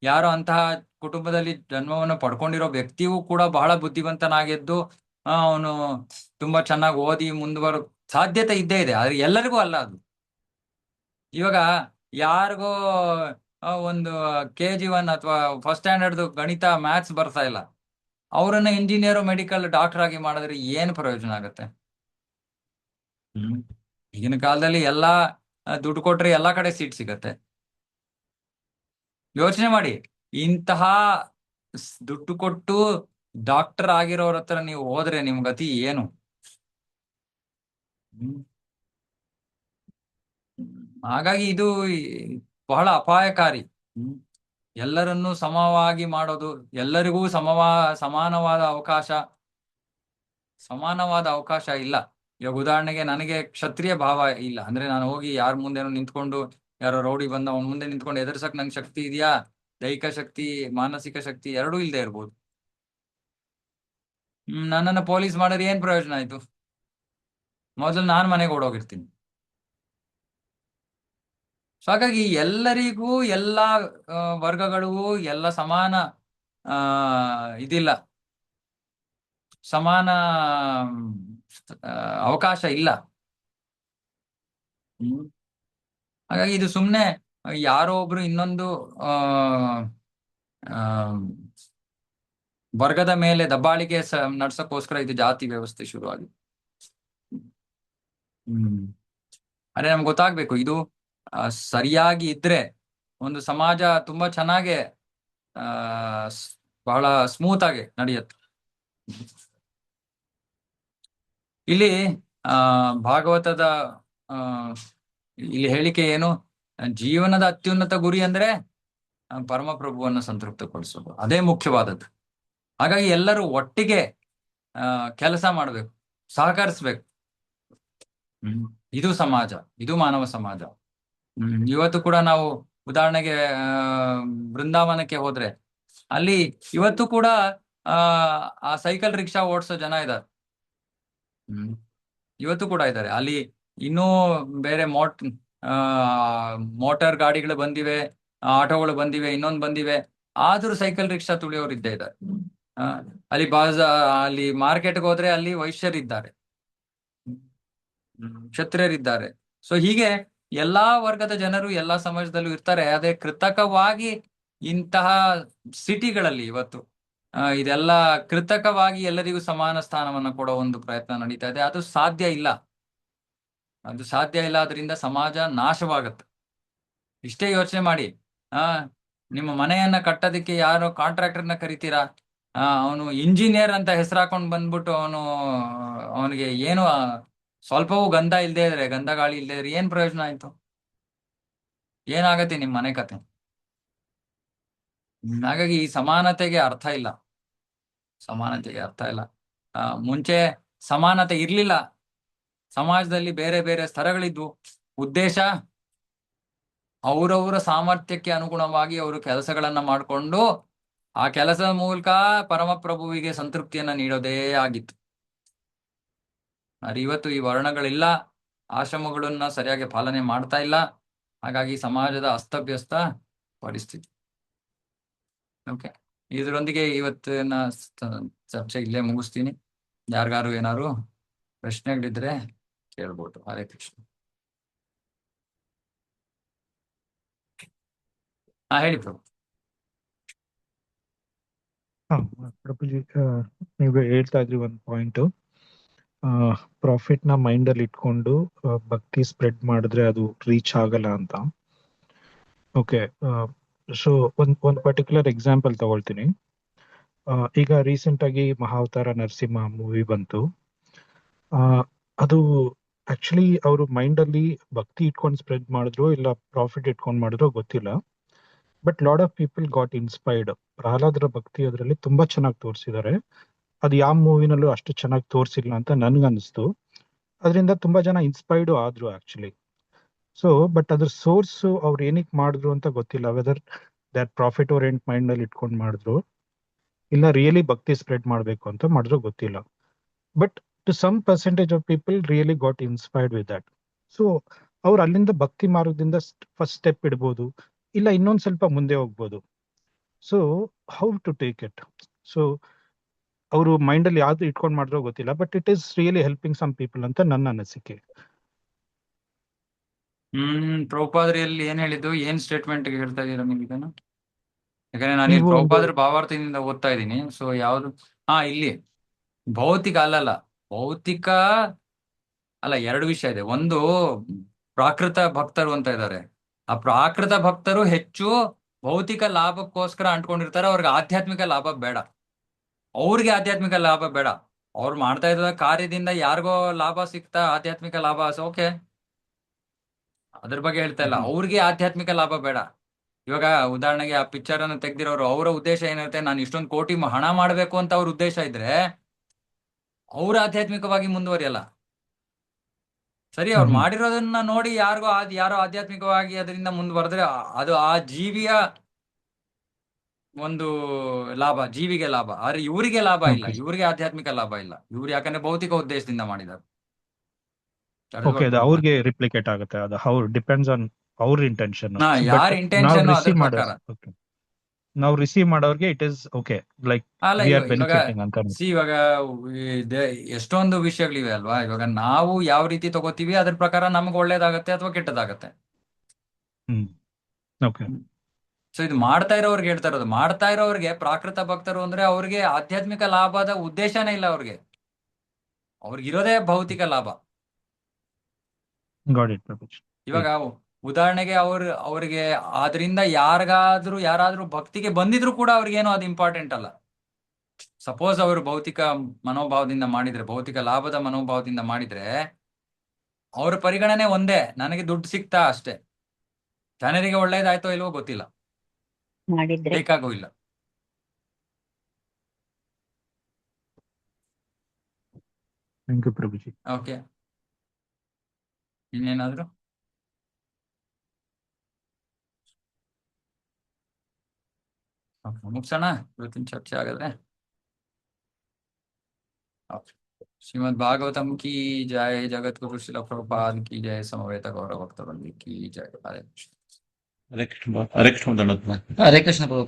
ಯಾರೋ ಅಂತಹ ಕುಟುಂಬದಲ್ಲಿ ಜನ್ಮವನ್ನು ಪಡ್ಕೊಂಡಿರೋ ವ್ಯಕ್ತಿಯೂ ಕೂಡ ಬಹಳ ಬುದ್ಧಿವಂತನಾಗಿದ್ದು ಅವನು ತುಂಬಾ ಚೆನ್ನಾಗಿ ಓದಿ ಮುಂದುವರ ಸಾಧ್ಯತೆ ಇದ್ದೇ ಇದೆ. ಆದ್ರೆ ಎಲ್ಲರಿಗೂ ಅಲ್ಲ ಅದು. ಇವಾಗ ಯಾರಿಗೋ ಒಂದು KG1 ಅಥವಾ ಫಸ್ಟ್ ಸ್ಟ್ಯಾಂಡರ್ಡ್ ಗಣಿತ ಮ್ಯಾಥ್ಸ್ ಬರ್ತಾ ಇಲ್ಲ, ಅವರನ್ನ ಇಂಜಿನಿಯರ್, ಮೆಡಿಕಲ್, ಡಾಕ್ಟರ್ ಆಗಿ ಮಾಡಿದ್ರೆ ಏನ್ ಪ್ರಯೋಜನ ಆಗತ್ತೆ? ಈಗಿನ ಕಾಲದಲ್ಲಿ ಎಲ್ಲಾ ದುಡ್ಡು ಕೊಟ್ರೆ ಎಲ್ಲಾ ಕಡೆ ಸೀಟ್ ಸಿಗತ್ತೆ. ಯೋಚನೆ ಮಾಡಿ, ಇಂತಹ ದುಡ್ಡು ಕೊಟ್ಟು ಡಾಕ್ಟರ್ ಆಗಿರೋರ ಹತ್ರ ನೀವು ಹೋದ್ರೆ ನಿಮ್ ಗತಿ ಏನು? ಹಾಗಾಗಿ ಇದು ಬಹಳ ಅಪಾಯಕಾರಿ. ಎಲ್ಲರನ್ನೂ ಸಮವಾಗಿ ಮಾಡೋದು, ಎಲ್ಲರಿಗೂ ಸಮಾನವಾದ ಅವಕಾಶ ಇಲ್ಲ. ಇವಾಗ ಉದಾಹರಣೆಗೆ ನನಗೆ ಕ್ಷತ್ರಿಯ ಭಾವ ಇಲ್ಲ ಅಂದ್ರೆ ನಾನು ಹೋಗಿ ಯಾರ ಮುಂದೆನೋ ನಿಂತ್ಕೊಂಡು, ಯಾರೋ ರೌಡಿ ಬಂದ ಅವನ ಮುಂದೆ ನಿಂತ್ಕೊಂಡು ಎದುರ್ಸಕ್ ನಂಗೆ ಶಕ್ತಿ ಇದೆಯಾ? ದೈಹಿಕ ಶಕ್ತಿ, ಮಾನಸಿಕ ಶಕ್ತಿ ಎರಡೂ ಇಲ್ಲದೆ ಇರ್ಬೋದು. ನನ್ನನ್ನು ಪೊಲೀಸ್ ಮಾಡಿದ್ರೆ ಏನ್ ಪ್ರಯೋಜನ ಆಯ್ತು? ಮೊದಲು ನಾನ್ ಮನೆಗೆ ಓಡೋಗಿರ್ತೀನಿ. ಸೊ ಹಾಗಾಗಿ ಎಲ್ಲರಿಗೂ, ಎಲ್ಲಾ ವರ್ಗಗಳಿಗೂ ಎಲ್ಲ ಸಮಾನ ಇದಿಲ್ಲ, ಸಮಾನ ಅವಕಾಶ ಇಲ್ಲ. ಹಾಗಾಗಿ ಇದು ಸುಮ್ನೆ ಯಾರೋ ಒಬ್ರು ಇನ್ನೊಂದು ವರ್ಗದ ಮೇಲೆ ದಬ್ಬಾಳಿಕೆ ನಡ್ಸಕ್ಕೋಸ್ಕರ ಇದು ಜಾತಿ ವ್ಯವಸ್ಥೆ ಶುರುವಾಗಿದೆ. ಅದೇ ನಮ್ಗೆ ಗೊತ್ತಾಗ್ಬೇಕು, ಇದು ಸರಿಯಾಗಿ ಇದ್ರೆ ಒಂದು ಸಮಾಜ ತುಂಬಾ ಚೆನ್ನಾಗೆ ಬಹಳ ಸ್ಮೂತ್ ಆಗಿ ನಡೆಯುತ್ತೆ. ಇಲ್ಲಿ ಭಾಗವತದ ಇಲ್ಲಿ ಹೇಳಿಕೆ ಏನು? ಜೀವನದ ಅತ್ಯುನ್ನತ ಗುರಿ ಅಂದ್ರೆ ಪರಮಪ್ರಭುವನ್ನು ಸಂತೃಪ್ತಗೊಳಿಸೋದು, ಅದೇ ಮುಖ್ಯವಾದದ್ದು. ಹಾಗಾಗಿ ಎಲ್ಲರೂ ಒಟ್ಟಿಗೆ ಕೆಲಸ ಮಾಡ್ಬೇಕು, ಸಹಕರಿಸ್ಬೇಕು. ಇದು ಸಮಾಜ, ಇದು ಮಾನವ ಸಮಾಜ. ಇವತ್ತು ಕೂಡ ನಾವು ಉದಾಹರಣೆಗೆ ಬೃಂದಾವನಕ್ಕೆ ಹೋದ್ರೆ ಅಲ್ಲಿ ಇವತ್ತು ಕೂಡ ಆ ಸೈಕಲ್ ರಿಕ್ಷಾ ಓಡಿಸೋ ಜನ ಇದ್ದಾರೆ. ಇವತ್ತು ಕೂಡ ಇದ್ದಾರೆ ಅಲ್ಲಿ. ಇನ್ನೂ ಬೇರೆ ಮೋಟಾರ್ ಗಾಡಿಗಳು ಬಂದಿವೆ, ಆಟೋಗಳು ಬಂದಿವೆ, ಇನ್ನೊಂದು ಬಂದಿವೆ, ಆದ್ರೂ ಸೈಕಲ್ ರಿಕ್ಷಾ ತುಳಿಯೋರು ಇದ್ದೇ ಇದ್ದಾರೆ. ಅಲ್ಲಿ ಮಾರ್ಕೆಟ್ಗೆ ಹೋದ್ರೆ ಅಲ್ಲಿ ವೈಶ್ಯರಿದ್ದಾರೆ, ಕ್ಷತ್ರಿಯರಿದ್ದಾರೆ. ಸೊ ಹೀಗೆ ಎಲ್ಲಾ ವರ್ಗದ ಜನರು ಎಲ್ಲಾ ಸಮಾಜದಲ್ಲೂ ಇರ್ತಾರೆ. ಅದೇ ಕೃತಕವಾಗಿ ಇಂತಹ ಸಿಟಿಗಳಲ್ಲಿ ಇವತ್ತು ಇದೆಲ್ಲ ಕೃತಕವಾಗಿ ಎಲ್ಲರಿಗೂ ಸಮಾನ ಸ್ಥಾನವನ್ನು ಕೊಡೋ ಒಂದು ಪ್ರಯತ್ನ ನಡೀತಾ ಇದೆ. ಅದು ಸಾಧ್ಯ ಇಲ್ಲ, ಅದರಿಂದ ಸಮಾಜ ನಾಶವಾಗತ್ತೆ. ಇಷ್ಟೇ ಯೋಚನೆ ಮಾಡಿ, ನಿಮ್ಮ ಮನೆಯನ್ನ ಕಟ್ಟೋದಕ್ಕೆ ಯಾರೋ ಕಾಂಟ್ರಾಕ್ಟರ್ನ ಕರಿತೀರಾ? ಅವನು ಇಂಜಿನಿಯರ್ ಅಂತ ಹೆಸರು ಹಾಕೊಂಡ್ ಬಂದ್ಬಿಟ್ಟು ಅವನಿಗೆ ಏನು ಸ್ವಲ್ಪವೂ ಗಂಧ ಇಲ್ದೇ ಇದ್ರೆ, ಗಂಧ ಗಾಳಿ ಇಲ್ದೇ ಇದ್ರೆ ಏನ್ ಪ್ರಯೋಜನ ಆಯ್ತು? ಏನಾಗತ್ತೆ ನಿಮ್ ಮನೆ ಕತೆ? ಹಾಗಾಗಿ ಈ ಸಮಾನತೆಗೆ ಅರ್ಥ ಇಲ್ಲ. ಸಮಾನತೆಗೆ ಅರ್ಥ ಇಲ್ಲ. ಮುಂಚೆ ಸಮಾನತೆ ಇರ್ಲಿಲ್ಲ. ಸಮಾಜದಲ್ಲಿ ಬೇರೆ ಬೇರೆ ಸ್ತರಗಳಿದ್ವು. ಉದ್ದೇಶ ಅವರವರ ಸಾಮರ್ಥ್ಯಕ್ಕೆ ಅನುಗುಣವಾಗಿ ಅವರು ಕೆಲಸಗಳನ್ನ ಮಾಡಿಕೊಂಡು ಆ ಕೆಲಸದ ಮೂಲಕ ಪರಮಪ್ರಭುವಿಗೆ ಸಂತೃಪ್ತಿಯನ್ನ ನೀಡೋದೇ ಆಗಿತ್ತು. ಆದ್ರೆ ಇವತ್ತು ಈ ವರ್ಣಗಳಿಲ್ಲ, ಆಶ್ರಮಗಳನ್ನ ಸರಿಯಾಗಿ ಪಾಲನೆ ಮಾಡ್ತಾ ಇಲ್ಲ. ಹಾಗಾಗಿ ಸಮಾಜದ ಅಸ್ತವ್ಯಸ್ತ ಪರಿಸ್ಥಿತಿ. ಓಕೆ, ಇದರೊಂದಿಗೆ ಇವತ್ತಿನ ಚರ್ಚೆ ಇಲ್ಲೇ ಮುಗಿಸ್ತೀನಿ. ಯಾರಿಗಾರು ಏನಾದ್ರು ಪ್ರಶ್ನೆಗಳಿದ್ರೆ ಕೇಳ್ಬೋದು. ಹರೇ ಕೃಷ್ಣ. ಹೇಳಿ ಪ್ರಭು. ಪ್ರಭುಜಿ, ನೀವು ಹೇಳ್ತಾ ಇದ್ರಿ ಒಂದು ಪಾಯಿಂಟ್, ಪ್ರಾಫಿಟ್ ನ ಮೈಂಡ್ ಅಲ್ಲಿ ಇಟ್ಕೊಂಡು ಭಕ್ತಿ ಸ್ಪ್ರೆಡ್ ಮಾಡಿದ್ರೆ ಅದು ರೀಚ್ ಆಗಲ್ಲ ಅಂತ. ಓಕೆ, ಸೊ ಒಂದ್ ಪರ್ಟಿಕ್ಯುಲರ್ ಎಕ್ಸಾಂಪಲ್ ತಗೊಳ್ತೀನಿ. ಈಗ ರೀಸೆಂಟ್ ಆಗಿ ಮಹಾವತಾರ ನರಸಿಂಹ ಮೂವಿ ಬಂತು. ಅದು ಆಕ್ಚುಲಿ ಅವರು ಮೈಂಡ್ ಅಲ್ಲಿ ಭಕ್ತಿ ಇಟ್ಕೊಂಡು ಸ್ಪ್ರೆಡ್ ಮಾಡಿದ್ರು ಇಲ್ಲ ಪ್ರಾಫಿಟ್ ಇಟ್ಕೊಂಡು ಮಾಡಿದ್ರು ಗೊತ್ತಿಲ್ಲ. But lot of people got inspired. ಪ್ರಹ್ಲಾದರ ಭಕ್ತಿ ಅದರಲ್ಲಿ ತುಂಬಾ ಚೆನ್ನಾಗಿ ತೋರಿಸಿದ್ದಾರೆ. ಅದು ಯಾವ ಮೂವಿನಲ್ಲೂ ಅಷ್ಟು ಚೆನ್ನಾಗಿ ತೋರಿಸಿಲ್ಲ ಅಂತ ನನ್ಗನ್ನಿಸ್ತು. ಅದರಿಂದ ತುಂಬಾ ಜನ ಇನ್ಸ್ಪೈರ್ಡ್ ಆದ್ರು ಆಕ್ಚುಲಿ. ಸೊ ಬಟ್ ಅದ್ರ ಸೋರ್ಸ್ ಅವ್ರು ಏನಕ್ಕೆ ಮಾಡಿದ್ರು ಅಂತ ಗೊತ್ತಿಲ್ಲ. Whether that profit orient mind ಅಲ್ಲಿ ಇಟ್ಕೊಂಡು ಮಾಡಿದ್ರು ಇಲ್ಲ ರಿಯಲಿ ಭಕ್ತಿ ಸ್ಪ್ರೆಡ್ ಮಾಡಬೇಕು ಅಂತ ಮಾಡಿದ್ರು ಗೊತ್ತಿಲ್ಲ. But to some percentage of people really got inspired with that. So ಅವ್ರು ಅಲ್ಲಿಂದ ಭಕ್ತಿ ಮಾರ್ಗದಿಂದ ಫಸ್ಟ್ ಸ್ಟೆಪ್ ಇಡ್ಬೋದು, ಇಲ್ಲ ಇನ್ನೊಂದ್ ಸ್ವಲ್ಪ ಮುಂದೆ ಹೋಗ್ಬೋದು. So how to take it? So ಅವರು ಮೈಂಡ್ ಅಲ್ಲಿ ಯಾವ್ದು ಇಟ್ಕೊಂಡು ಮಾಡಿದ್ರೋ ಗೊತ್ತಿಲ್ಲ, but it is really helping some people ಅಂತ ನನ್ನ ಅನಿಸಿಕೆ. ಪ್ರಭುಪಾದರಿಯಲ್ಲಿ ಏನ್ ಹೇಳಿದ್ದು, ಏನ್ ಸ್ಟೇಟ್ಮೆಂಟ್ ಹೇಳ್ತಾ ಇದೀರ ನೀವು ಇದನ್ನ? ಯಾಕಂದ್ರೆ ನಾನು ನೀವು ಪ್ರಭುಪಾದರ ಭಾವಾರ್ಥದಿಂದ ಓದ್ತಾ ಇದ್ದೀನಿ. ಸೊ ಯಾವ್ದು ಇಲ್ಲಿ ಭೌತಿಕ ಅಲ್ಲಲ್ಲ, ಭೌತಿಕ ಅಲ್ಲ, ಎರಡು ವಿಷಯ ಇದೆ. ಒಂದು ಪ್ರಾಕೃತ ಭಕ್ತರು ಅಂತ ಇದ್ದಾರೆ. ಆ ಪ್ರಾಕೃತ ಭಕ್ತರು ಹೆಚ್ಚು ಭೌತಿಕ ಲಾಭಕ್ಕೋಸ್ಕರ ಅಂಟ್ಕೊಂಡಿರ್ತಾರೆ. ಅವ್ರಿಗೆ ಆಧ್ಯಾತ್ಮಿಕ ಲಾಭ ಬೇಡ. ಅವ್ರಿಗೆ ಆಧ್ಯಾತ್ಮಿಕ ಲಾಭ ಬೇಡ. ಅವ್ರು ಮಾಡ್ತಾ ಇದ್ದ ಕಾರ್ಯದಿಂದ ಯಾರಿಗೋ ಲಾಭ ಸಿಗ್ತಾ ಆಧ್ಯಾತ್ಮಿಕ ಲಾಭ, ಓಕೆ, ಅದ್ರ ಬಗ್ಗೆ ಹೇಳ್ತಾ ಇಲ್ಲ. ಅವ್ರಿಗೆ ಆಧ್ಯಾತ್ಮಿಕ ಲಾಭ ಬೇಡ. ಇವಾಗ ಉದಾಹರಣೆಗೆ ಆ ಪಿಕ್ಚರ್ ಅನ್ನು ತೆಗ್ದಿರೋರು, ಅವರ ಉದ್ದೇಶ ಏನಿರುತ್ತೆ, ನಾನು ಇಷ್ಟೊಂದು ಕೋಟಿ ಹಣ ಮಾಡಬೇಕು ಅಂತ ಅವ್ರ ಉದ್ದೇಶ ಇದ್ರೆ ಅವ್ರು ಆಧ್ಯಾತ್ಮಿಕವಾಗಿ ಮುಂದುವರಿಯಲ್ಲ. ಸರಿ, ಅವ್ರು ಮಾಡಿರೋದನ್ನ ನೋಡಿ ಯಾರೋ ಆಧ್ಯಾತ್ಮಿಕವಾಗಿ ಅದರಿಂದ ಮುಂದುವರೆದ್ರೆ ಅದು ಆ ಜೀವಿಯ ಒಂದು ಲಾಭ, ಜೀವಿಗೆ ಲಾಭ. ಆದ್ರೆ ಇವರಿಗೆ ಲಾಭ ಇಲ್ಲ, ಇವರಿಗೆ ಆಧ್ಯಾತ್ಮಿಕ ಲಾಭ ಇಲ್ಲ. ಇವ್ರು ಯಾಕಂದ್ರೆ ಭೌತಿಕ ಉದ್ದೇಶದಿಂದ ಮಾಡಿದ್ದಾರೆ. ಅವ್ರಿಗೆ ರಿಪ್ಲಿಕೇಟ್ ಆಗುತ್ತೆ. ಅದು ಹೌ ಡಿಪೆಂಡ್ಸ್ ಆನ್ ಅವ್ರ ಇಂಟೆನ್ಷನ್. ಯಾರ ಇಂಟೆನ್ಷನ್ ಅದ್ರ ಪ್ರಕಾರ. ನಾವು ರಿಸೀವ್ ಮಾಡೋರ್ಗೆ it is okay, like we are benefiting ಅಂತ. ಇವಾಗ ಎಷ್ಟೊಂದು ವಿಷಯಗಳಿವೆ ಅಲ್ವಾ. ಇವಾಗ ನಾವು ಯಾವ ರೀತಿ ತಗೋತೀವಿ ಅದ್ರ ಪ್ರಕಾರ ನಮ್ಗೆ ಒಳ್ಳೇದಾಗತ್ತೆ ಅಥವಾ ಕೆಟ್ಟದಾಗತ್ತೆ. ಸೊ ಇದು ಮಾಡ್ತಾ ಇರೋರ್ಗೆ ಹೇಳ್ತಾ ಇರೋದು. ಮಾಡ್ತಾ ಇರೋರ್ಗೆ ಪ್ರಾಕೃತ ಭಕ್ತರು ಅಂದ್ರೆ ಅವ್ರಿಗೆ ಆಧ್ಯಾತ್ಮಿಕ ಲಾಭದ ಉದ್ದೇಶನೇ ಇಲ್ಲ. ಅವ್ರಿಗಿರೋದೇ ಭೌತಿಕ ಲಾಭ. ಇವಾಗ ಉದಾಹರಣೆಗೆ ಅವ್ರಿಗೆ ಆದ್ರಿಂದ ಯಾರಾದ್ರೂ ಭಕ್ತಿಗೆ ಬಂದಿದ್ರು ಕೂಡ ಅವ್ರಿಗೇನು ಅದು ಇಂಪಾರ್ಟೆಂಟ್ ಅಲ್ಲ. ಸಪೋಸ್ ಅವರು ಭೌತಿಕ ಮನೋಭಾವದಿಂದ ಮಾಡಿದ್ರೆ, ಭೌತಿಕ ಲಾಭದ ಮನೋಭಾವದಿಂದ ಮಾಡಿದ್ರೆ ಅವ್ರ ಪರಿಗಣನೆ ಒಂದೇ, ನನಗೆ ದುಡ್ಡು ಸಿಗ್ತಾ ಅಷ್ಟೇ. ಜನರಿಗೆ ಒಳ್ಳೇದಾಯ್ತೋ ಇಲ್ವೋ ಗೊತ್ತಿಲ್ಲ, ಬೇಕಾಗೂ ಇಲ್ಲ. ಓಕೆ, ಇನ್ನೇನಾದ್ರು ಮುಗಿಸೋಣ ಇವತ್ತಿನ ಚರ್ಚೆ ಆಗಿದ್ರೆ. ಶ್ರೀಮದ್ ಭಾಗವತಂ ಕಿ ಜಯ, ಜಗದ್ಗುರು ಶ್ರೀಲ ಪ್ರಭುಪಾದ್ ಕಿ ಜಯ, ಸಮವೇತ ಗೌರವ ಭಕ್ತವೃಂದ ಕಿ ಜಯ. ಹರೇ ಕೃಷ್ಣ. ಹರೇ ಕೃಷ್ಣ. ಹರೇ ಕೃಷ್ಣ. ಹರೇ ಕೃಷ್ಣ ಪ್ರಭು.